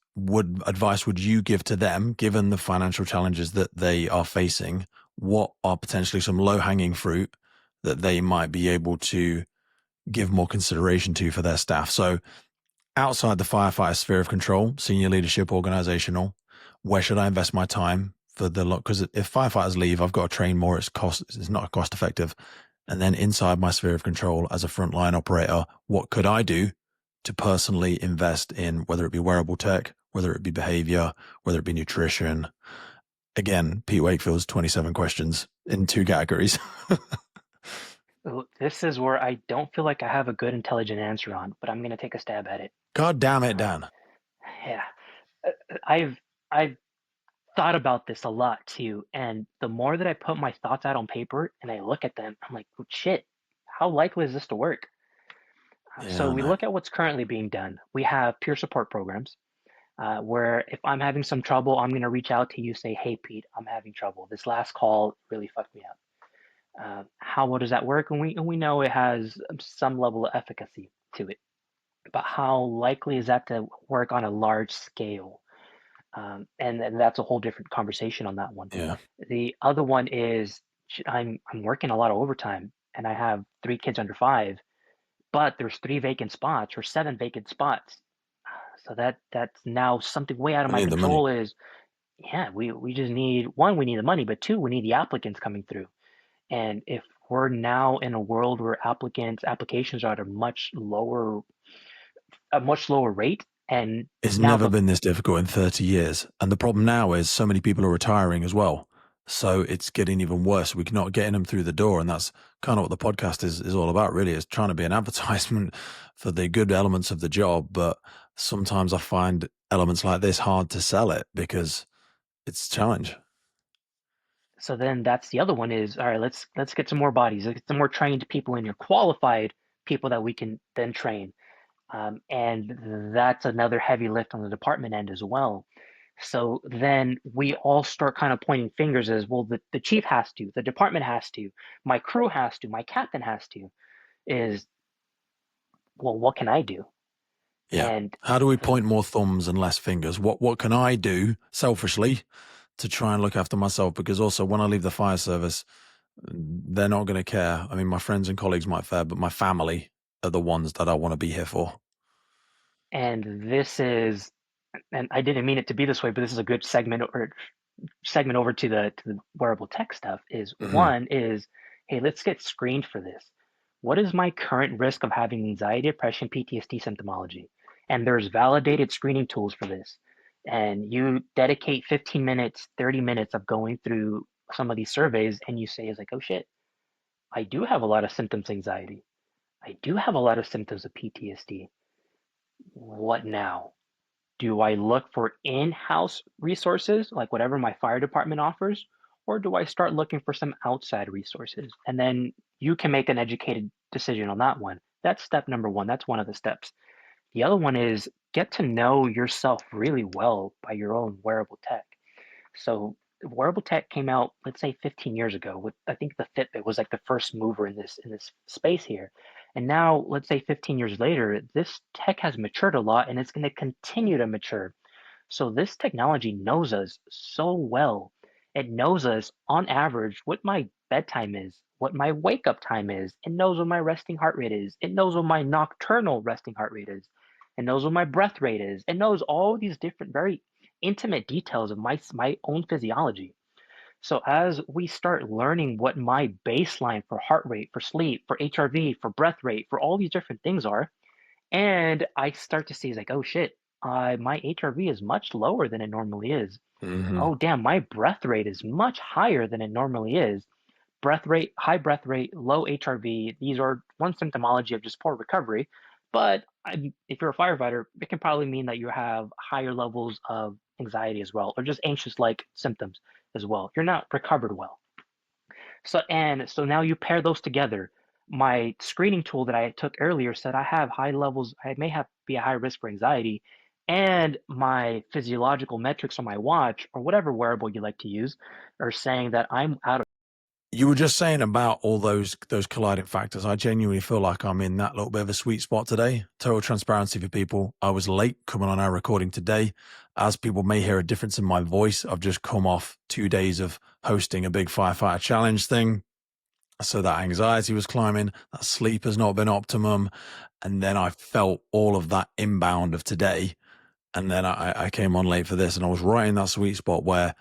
S1: advice would you give to them, given the financial challenges that they are facing? What are potentially some low hanging fruit that they might be able to give more consideration to for their staff? So outside the firefighter sphere of control, senior leadership, organizational, where should I invest my time for the lot? Because if firefighters leave, I've got to train more. It's not cost effective. And then inside my sphere of control as a frontline operator, what could I do to personally invest in, whether it be wearable tech, whether it be behavior, whether it be nutrition? Again, Pete Wakefield's 27 questions in two categories.
S2: This is where I don't feel like I have a good intelligent answer on, but I'm gonna take a stab at it.
S1: God damn it,
S2: Uh,
S1: Dan.
S2: yeah, uh, I've thought about this a lot too, and the more that I put my thoughts out on paper and I look at them, I'm like, "Oh, shit, how likely is this to work?"
S1: Yeah,
S2: So
S1: I
S2: we
S1: know.
S2: look at what's currently being done. We have peer support programs where if I'm having some trouble, I'm going to reach out to you, say, "Hey, Pete, I'm having trouble. This last call really fucked me up." How well does that work? And we know it has some level of efficacy to it, but how likely is that to work on a large scale? And that's a whole different conversation on that one.
S1: Yeah.
S2: The other one is I'm working a lot of overtime, and I have 3 kids under 5, but there's 3 vacant spots or 7 vacant spots. So that's now something way out of
S1: I
S2: my
S1: need the money.
S2: control. Is yeah, we just need one, we need the money, but two, we need the applicants coming through. And if we're now in a world where applications are at a much lower rate, and
S1: It's
S2: now
S1: never
S2: the
S1: been this difficult in 30 years. And the problem now is so many people are retiring as well. So it's getting even worse. We're not getting them through the door. And that's kind of what the podcast is all about, really, is trying to be an advertisement for the good elements of the job. But sometimes I find elements like this hard to sell it because it's a challenge.
S2: so then that's the other one is all right, let's get some more bodies, let's get some more trained people in here, qualified people that we can then train. And that's another heavy lift on the department end as well. So then we all start kind of pointing fingers as well, the chief has to, the department has to, my crew has to, my captain has to, is, well, what can I do?
S1: Yeah.
S2: And
S1: How do we
S2: th-
S1: point more thumbs and less fingers? What can I do selfishly to try and look after myself? Because also when I leave the fire service, they're not going to care. I mean, my friends and colleagues might care, but my family are the ones that I want to be here for.
S2: and this is, and I didn't mean it to be this way, but this is a good segment over to the wearable tech stuff. Is
S1: Hmm.
S2: one is, hey, let's get screened for this. What is my current risk of having anxiety, depression, PTSD symptomology? And there's validated screening tools for this. And you dedicate 15 minutes, 30 minutes of going through some of these surveys, and you say, is like, oh shit, I do have a lot of symptoms of anxiety. I do have a lot of symptoms of PTSD. What now? Do I look for in-house resources, like whatever my fire department offers, or do I start looking for some outside resources? And then you can make an educated decision on that one. That's step number one. That's one of the steps. The other one is get to know yourself really well by your own wearable tech. So wearable tech came out, let's say 15 years ago with I think the Fitbit was like the first mover in this space here. And now let's say 15 years later, this tech has matured a lot and it's going to continue to mature. So this technology knows us so well. It knows us on average what my bedtime is, what my wake up time is. It knows what my resting heart rate is. It knows what my nocturnal resting heart rate is. It knows what my breath rate is. It knows all these different very intimate details of my own physiology. So as we start learning what my baseline for heart rate, for sleep, for HRV, for breath rate, for all these different things are, and I start to see, like, oh shit, my HRV is much lower than it normally is.
S1: Hmm.
S2: Oh damn, my breath rate is much higher than it normally is. Breath rate, high breath rate, low HRV, these are one symptomology of just poor recovery. But if you're a firefighter, it can probably mean that you have higher levels of anxiety as well, or just anxious like symptoms as well. You're not recovered well. So now you pair those together. My screening tool that I took earlier said I have high levels, I may have be a high risk for anxiety, and my physiological metrics on my watch or whatever wearable you like to use are saying that I'm out of.
S1: You were just saying about all those colliding factors. I genuinely feel like I'm in that little bit of a sweet spot today. Total transparency for people. I was late coming on our recording today. As people may hear a difference in my voice, I've just come off 2 days of hosting a big firefighter challenge thing. So that anxiety was climbing, that sleep has not been optimum. And then I felt all of that inbound of today. And then I came on late for this, and I was right in that sweet spot where,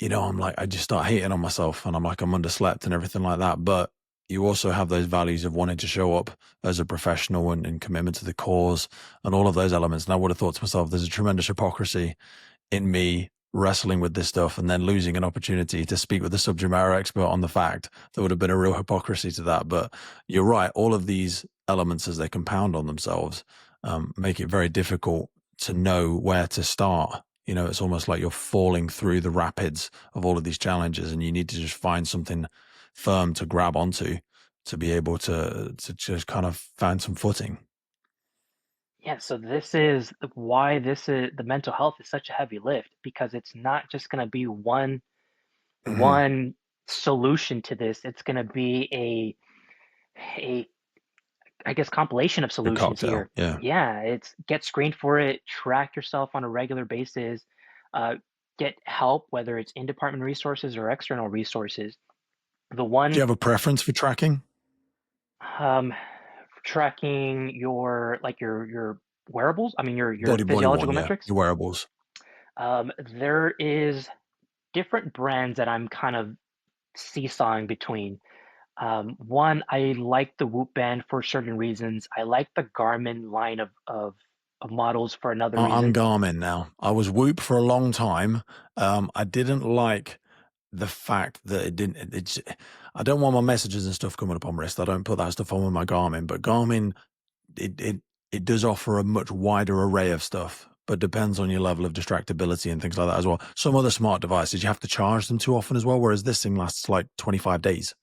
S1: I'm like, I just start hating on myself, and I'm like, I'm underslept and everything like that. But you also have those values of wanting to show up as a professional and commitment to the cause and all of those elements. And I would have thought to myself, there's a tremendous hypocrisy in me wrestling with this stuff and then losing an opportunity to speak with a subject matter expert on the fact. There would have been a real hypocrisy to that. But you're right. All of these elements, as they compound on themselves, make it very difficult to know where to start. It's almost like you're falling through the rapids of all of these challenges, and you need to just find something firm to grab onto to be able to just kind of find some footing.
S2: Yeah, so this is why this is the mental health is such a heavy lift because it's not just going to be
S1: Hmm.
S2: one solution to this. It's going to be a I guess compilation of
S1: A
S2: solutions
S1: cocktail,
S2: here.
S1: yeah.
S2: Yeah, it's get screened for it, track yourself on a regular basis, uh, get help, whether it's in department resources or external resources. The
S1: Do you
S2: one
S1: have a preference for tracking?
S2: um, tracking your your wearables, I mean your
S1: Body worn,
S2: physiological
S1: yeah.
S2: metrics.
S1: Your wearables.
S2: There is different brands that I'm kind of seesawing between. One, I like the Whoop band for certain reasons. I like the Garmin line of models for another
S1: I'm
S2: reason.
S1: Garmin now. I was Whoop for a long time. I didn't like the fact that it didn't. I don't want my messages and stuff coming up on wrist. I don't put that stuff on with my Garmin. But Garmin, it it it does offer a much wider array of stuff, but depends on your level of distractibility and things like that as well. Some other smart devices, you have to charge them too often as well. Whereas this thing lasts like 25 days.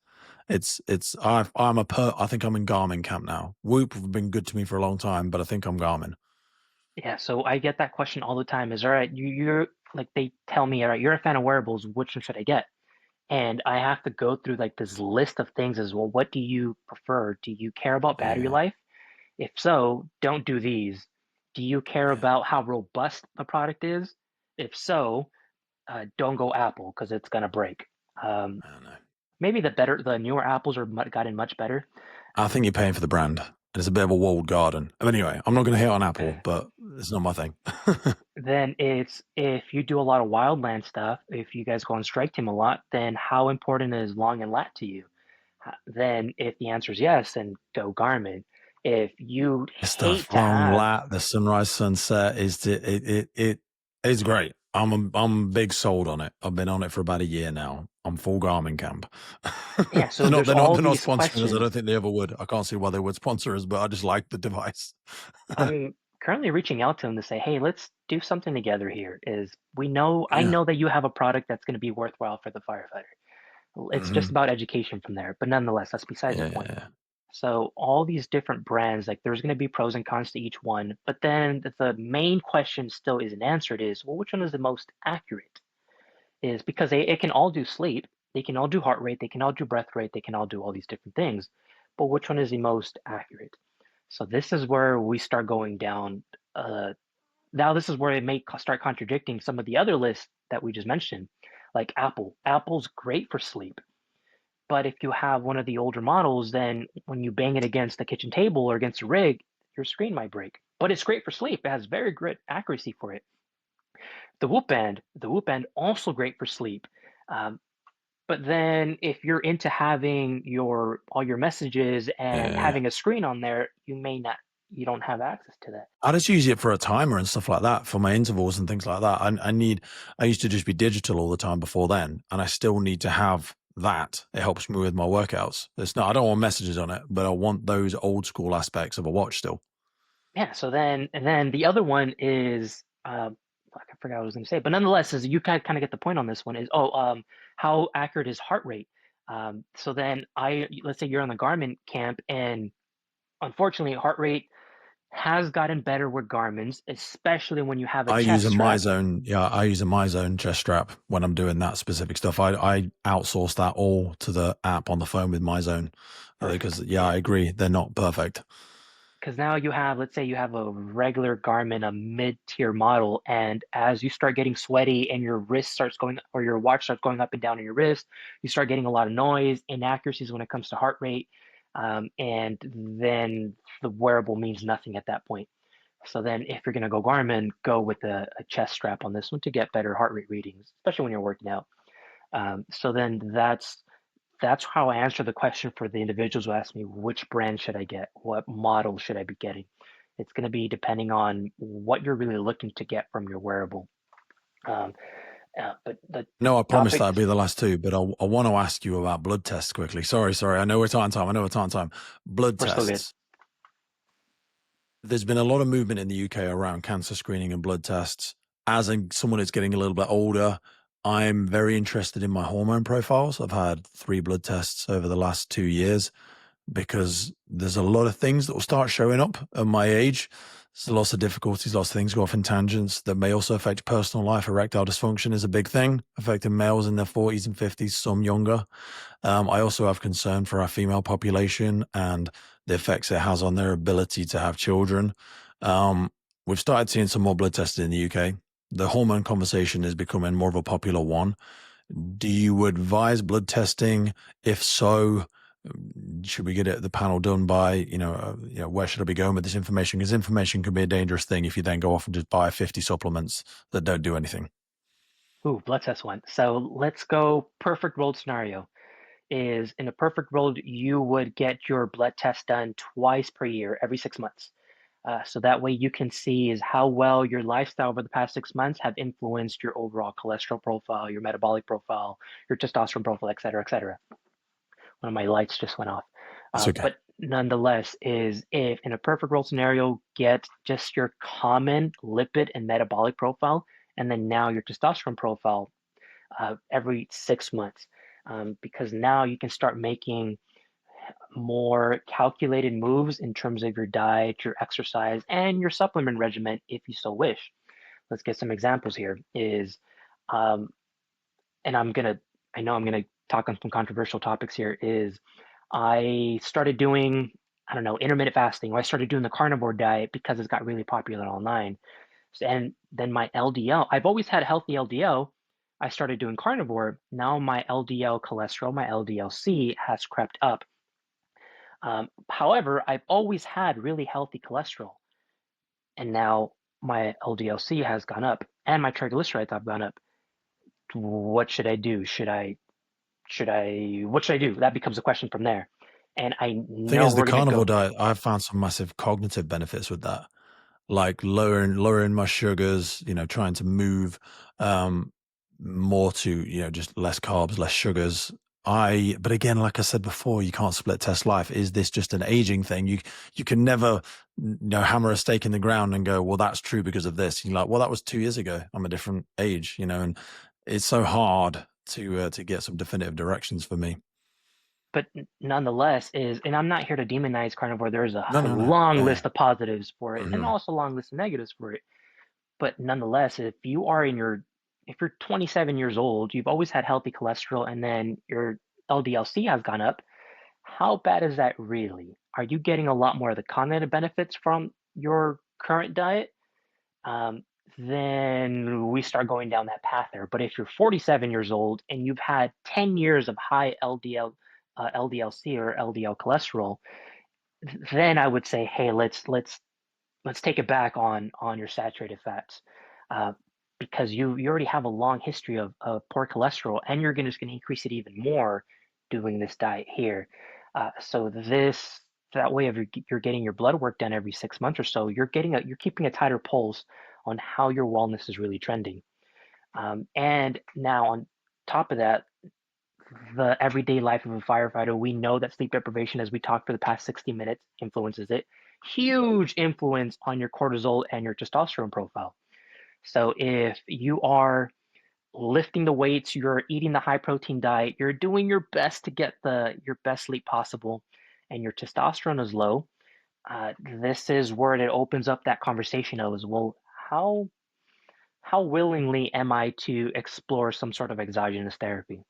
S1: I think I'm in Garmin camp now. Whoop have been good to me for a long time, but I think I'm Garmin.
S2: Yeah, so I get that question all the time. Is all right, you're like they tell me, all right, you're a fan of wearables, which one should I get? And I have to go through like this list of things as well. What do you prefer? Do you care about battery
S1: Yeah,
S2: life? If so, don't do these. Do you care
S1: yeah.
S2: about how robust the product is? If so, don't go Apple because it's gonna break. Um,
S1: I don't know.
S2: maybe the newer Apples are gotten much better.
S1: I think you're paying for the brand. And it's a bit of a walled garden. But anyway, I'm not going to hit on Apple, but it's not my thing.
S2: Then it's if you do a lot of wildland stuff, if you guys go on strike team a lot, then how important is long and lat to you? Then if the answer is yes, then go Garmin. If you
S1: This
S2: hate
S1: stuff,
S2: to
S1: long
S2: have,
S1: lat, the sunrise sunset it's great. I'm big sold on it. I've been on it for about a year now. I'm full Garmin camp.
S2: yeah, so
S1: they're not
S2: there's
S1: they're not
S2: all
S1: they're not
S2: these
S1: sponsoring us. I don't
S2: questions.
S1: think they ever would. I can't see why they would sponsor us, but I just like the device.
S2: I'm currently reaching out to them to say, hey, let's do something together here. I
S1: Yeah.
S2: know that you have a product that's going to be worthwhile for the firefighter. It's just
S1: Hmm.
S2: about education from there. But nonetheless, that's besides the
S1: Yeah,
S2: point.
S1: yeah,
S2: So all these different brands, like there's going to be pros and cons to each one. But then the main question still isn't answered is, well, which one is the most accurate? Is because it can all do sleep, they can all do heart rate, they can all do breath rate, they can all do all these different things. But which one is the most accurate? So this is where we start going down. Uh, Now this is where it may start contradicting some of the other lists that we just mentioned, like Apple. Apple's great for sleep, but if you have one of the older models, then when you bang it against the kitchen table or against a rig, your screen might break. But it's great for sleep. It has very good accuracy for it. The Whoop band also great for sleep. Um, but then if you're into having your all your messages and
S1: Yeah.
S2: having a screen on there, you don't have access to that.
S1: I just use it for a timer and stuff like that for my intervals and things like that. I used to just be digital all the time before then, and I still need to have that. It helps me with my workouts. I don't want messages on it, but I want those old school aspects of a watch still.
S2: Yeah, so then the other one is fuck, I forgot what I was going to say, but nonetheless, is you kind of get the point on this one is how accurate is heart rate? So then let's say you're on the Garmin camp, and unfortunately, heart rate has gotten better with Garmin's, especially when you have a
S1: I use
S2: chest
S1: a
S2: strap.
S1: MyZone. Yeah, I use a MyZone chest strap when I'm doing that specific stuff. I outsource that all to the app on the phone with MyZone because
S2: Perfect.
S1: yeah, I agree they're not perfect.
S2: Because now let's say you have a regular Garmin, a mid-tier model, and as you start getting sweaty and your wrist starts going, or your watch starts going up and down on your wrist, you start getting a lot of noise, inaccuracies when it comes to heart rate, and then the wearable means nothing at that point. So then if you're going to go Garmin, go with a chest strap on this one to get better heart rate readings, especially when you're working out. So then that's how I answer the question for the individuals who ask me which brand should I get, what model should I be getting. It's going to be depending on what you're really looking to get from your wearable. Um, but the
S1: No, I promised that'd
S2: topics,
S1: be the last two, but I want to ask you about blood tests quickly. Sorry. I know we're time time. I know we're time time. Blood
S2: we're still good.
S1: tests. There's been a lot of movement in the UK around cancer screening and blood tests. Someone who's getting a little bit older, I'm very interested in my hormone profiles. I've had 3 blood tests over the last 2 years because there's a lot of things that will start showing up at my age. There's lots of difficulties, lots of things go off in tangents that may also affect personal life. Erectile dysfunction is a big thing, affecting males in their 40s and 50s, some younger. I also have concern for our female population and the effects it has on their ability to have children. Um, we've started seeing some more blood tests in the UK. The hormone conversation is becoming more of a popular one. Do you advise blood testing? If so, should we get the panel done by, where should I be going with this information? Because information can be a dangerous thing if you then go off and just buy 50 supplements that don't do anything.
S2: Ooh, blood test one. So let's go perfect world scenario. Is in a perfect world, you would get your blood test done twice per year, every 6 months. So that way you can see is how well your lifestyle over the past 6 months have influenced your overall cholesterol profile, your metabolic profile, your testosterone profile, et cetera, et cetera. One of my lights just went off.
S1: It's okay.
S2: But nonetheless, is if in a perfect world scenario, get just your common lipid and metabolic profile, and then now your testosterone profile every 6 months. Because now you can start making more calculated moves in terms of your diet, your exercise, and your supplement regimen if you so wish. Let's get some examples here. Um, and I know I'm gonna talk on some controversial topics here. I started doing, I don't know, intermittent fasting, or I started doing the carnivore diet because it's got really popular online. And then my LDL, I've always had healthy LDL. I started doing carnivore. Now my LDL cholesterol, my LDL-C has crept up. However, I've always had really healthy cholesterol, and now my LDL-C has gone up, and my triglycerides have gone up. What should I do? What should I do? That becomes a question from there. And I
S1: Thing
S2: know
S1: is, the
S2: we're gonna
S1: carnivore
S2: go.
S1: diet, I've found some massive cognitive benefits with that, like lowering my sugars, trying to move um more to, just less carbs, less sugars. But again, like I said before, you can't split test life. Is this just an aging thing? You can never, hammer a stake in the ground and go, well, that's true because of this. You're like, well, that was 2 years ago. I'm a different age, and it's so hard to get some definitive directions for me.
S2: But nonetheless, and I'm not here to demonize carnivore. There's
S1: No,
S2: a
S1: no, no.
S2: long
S1: Yeah.
S2: list of positives for it, and
S1: Hmm.
S2: also a long list of negatives for it. But nonetheless, if you're 27 years old, you've always had healthy cholesterol, and then your LDL-C has gone up. How bad is that really? Are you getting a lot more of the cognitive benefits from your current diet? Um, then we start going down that path there. But if you're 47 years old and you've had 10 years of high LDL-C or LDL cholesterol, then I would say, hey, let's take it back on your saturated fats. Uh, because you already have a long history of poor cholesterol, and you're just going to increase it even more doing this diet here. So this that way of you're getting your blood work done every 6 months or so, you're keeping a tighter pulse on how your wellness is really trending. And now on top of that, the everyday life of a firefighter, we know that sleep deprivation, as we talked for the past 60 minutes, influences it. Huge influence on your cortisol and your testosterone profile. So if you are lifting the weights, you're eating the high protein diet, you're doing your best to get your best sleep possible, and your testosterone is low, this is where it opens up that conversation of, well, how how willingly am I to explore some sort of exogenous therapy?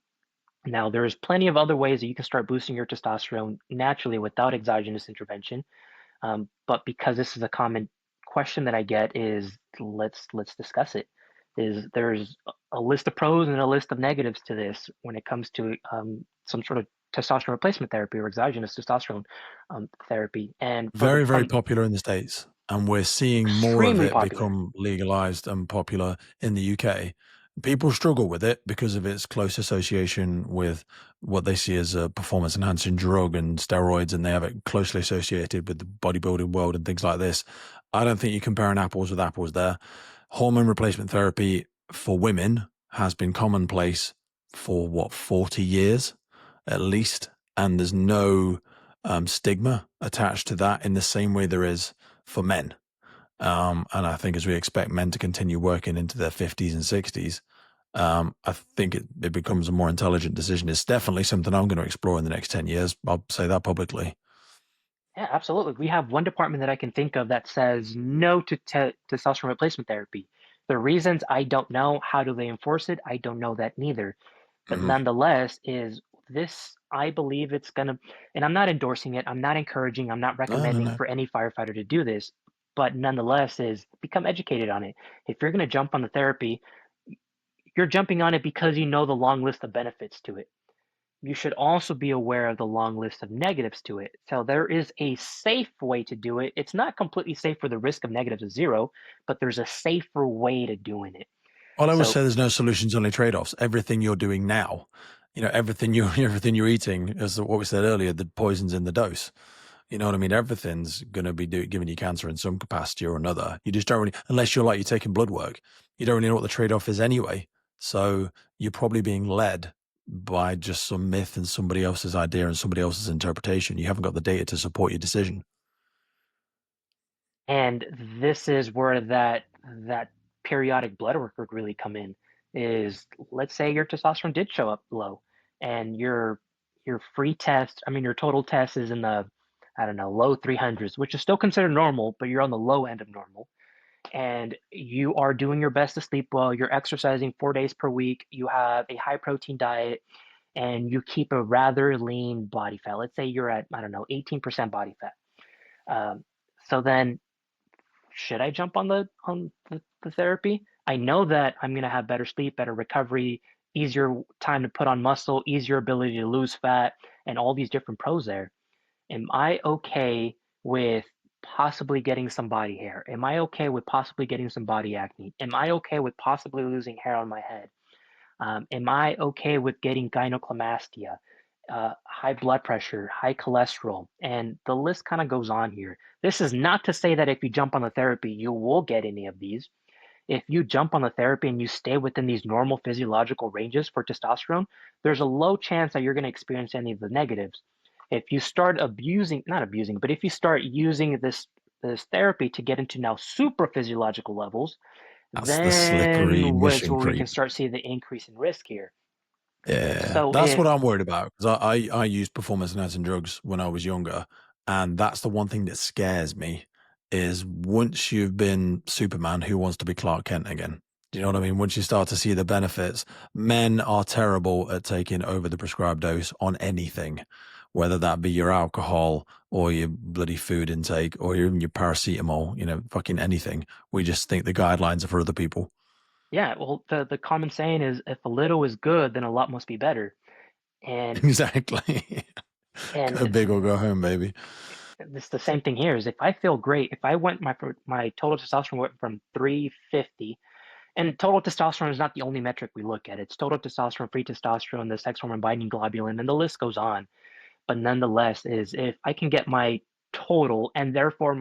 S2: Now, there's plenty of other ways that you can start boosting your testosterone naturally without exogenous intervention. But because this is a common question that I get, is let's discuss it. There's a list of pros and a list of negatives to this when it comes to some sort of testosterone replacement therapy or exogenous testosterone therapy. And for the
S1: Very, very popular in the States, and we're seeing more of
S2: extremely
S1: it
S2: popular.
S1: become legalized and popular in the UK. People struggle with it because of its close association with what they see as a performance enhancing drug and steroids, and they have it closely associated with the bodybuilding world and things like this. I don't think you're comparing apples with apples there. Hormone replacement therapy for women has been commonplace for what, 40 years at least, and there's no stigma attached to that in the same way there is for men. And I think as we expect men to continue working into their 50s and 60s, I think it becomes a more intelligent decision. It's definitely something I'm going to explore in the next 10 years. I'll say that publicly.
S2: Yeah, absolutely. We have one department that I can think of that says no to testosterone replacement therapy. The reasons I don't know. How do they enforce it? I don't know that neither. But
S1: Mhm.
S2: nonetheless, is this, I believe it's gonna, and I'm not endorsing it, I'm not encouraging, I'm not
S1: No, no,
S2: recommending
S1: no.
S2: for any firefighter to do this, but nonetheless, is become educated on it. If you're gonna jump on the therapy, you're jumping on it because you know the long list of benefits to it. You should also be aware of the long list of negatives to it. So there is a safe way to do it. It's not completely safe where the risk of negatives is zero, but there's a safer way to doing it.
S1: Well, I would
S2: So
S1: say there's no solutions, only trade-offs. Everything you're doing now, everything you everything you're eating, as what we said earlier, the poison's in the dose. You know what I mean? Everything's going to be giving you cancer in some capacity or another. You just don't really, unless you're taking blood work, you don't really know what the trade off is anyway. So you're probably being led by just some myth and somebody else's idea and somebody else's interpretation. You haven't got the data to support your decision.
S2: And this is where that periodic blood work would really come in. Is, let's say your testosterone did show up low, and your free test, I mean your total test is in the, I don't know, low 300s, which is still considered normal, but you're on the low end of normal. And you are doing your best to sleep well. You're exercising 4 days per week. You have a high protein diet, and you keep a rather lean body fat. Let's say you're at, I don't know, 18% body fat. Um, so then should I jump on the therapy? I know that I'm going to have better sleep, better recovery, easier time to put on muscle, easier ability to lose fat, and all these different pros there. Am I okay with possibly getting some body hair? Am I okay with possibly getting some body acne? Am I okay with possibly losing hair on my head? Am I okay with getting gynecomastia, high blood pressure, high cholesterol? And the list kind of goes on here. This is not to say that if you jump on the therapy, you will get any of these. If you jump on the therapy and you stay within these normal physiological ranges for testosterone, there's a low chance that you're going to experience any of the negatives. If you start abusing, not abusing, but if you start using this therapy to get into now super physiological levels,
S1: That's the slippery
S2: then was
S1: mission
S2: where we can
S1: creep.
S2: start seeing the increase in risk here.
S1: Yeah,
S2: So
S1: that's
S2: if
S1: what I'm worried about because I used performance enhancing drugs when I was younger, and that's the one thing that scares me is once you've been Superman, who wants to be Clark Kent again? Do you know what I mean? Once you start to see the benefits, men are terrible at taking over the prescribed dose on anything, whether that be your alcohol or your bloody food intake or even your paracetamol, fucking anything. We just think the guidelines are for other people.
S2: yeah, well, the common saying is if a little is good, then a lot must be better. And
S1: Exactly.
S2: and
S1: Go big or go home, baby.
S2: it's the same thing here. Is if I feel great, if I went my total testosterone went from 350, And total testosterone is not the only metric we look at. It's total testosterone, free testosterone, the sex hormone binding globulin, and the list goes on. But nonetheless, is if I can get my total and therefore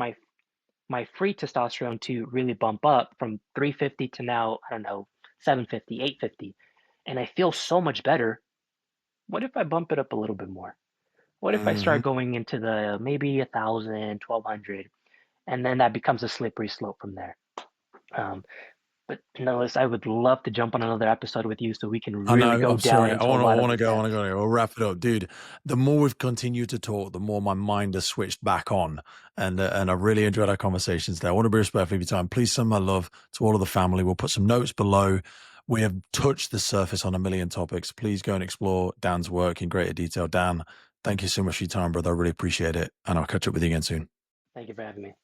S2: my free testosterone to really bump up from 350 to now, I don't know, 750, 850, and I feel so much better, what if I bump it up a little bit more? What if I
S1: Hmm.
S2: start going into the maybe 1,000, 1,200, and then that becomes a slippery slope from there? Um, but nonetheless, I would love to jump on another episode with you so we can
S1: I
S2: really
S1: know.
S2: go
S1: I'm
S2: down
S1: sorry. I
S2: into a
S1: want to. I
S2: lot of
S1: want to
S2: the
S1: go. I want to
S2: depth.
S1: go. We'll wrap it up, dude. The more we've continued to talk, the more my mind has switched back on, and I really enjoyed our conversations there. I want to be respectful of your time. Please send my love to all of the family. We'll put some notes below. We have touched the surface on a million topics. Please go and explore Dan's work in greater detail. Dan, thank you so much for your time, brother. I really appreciate it, and I'll catch up with you again soon.
S2: Thank you for having me.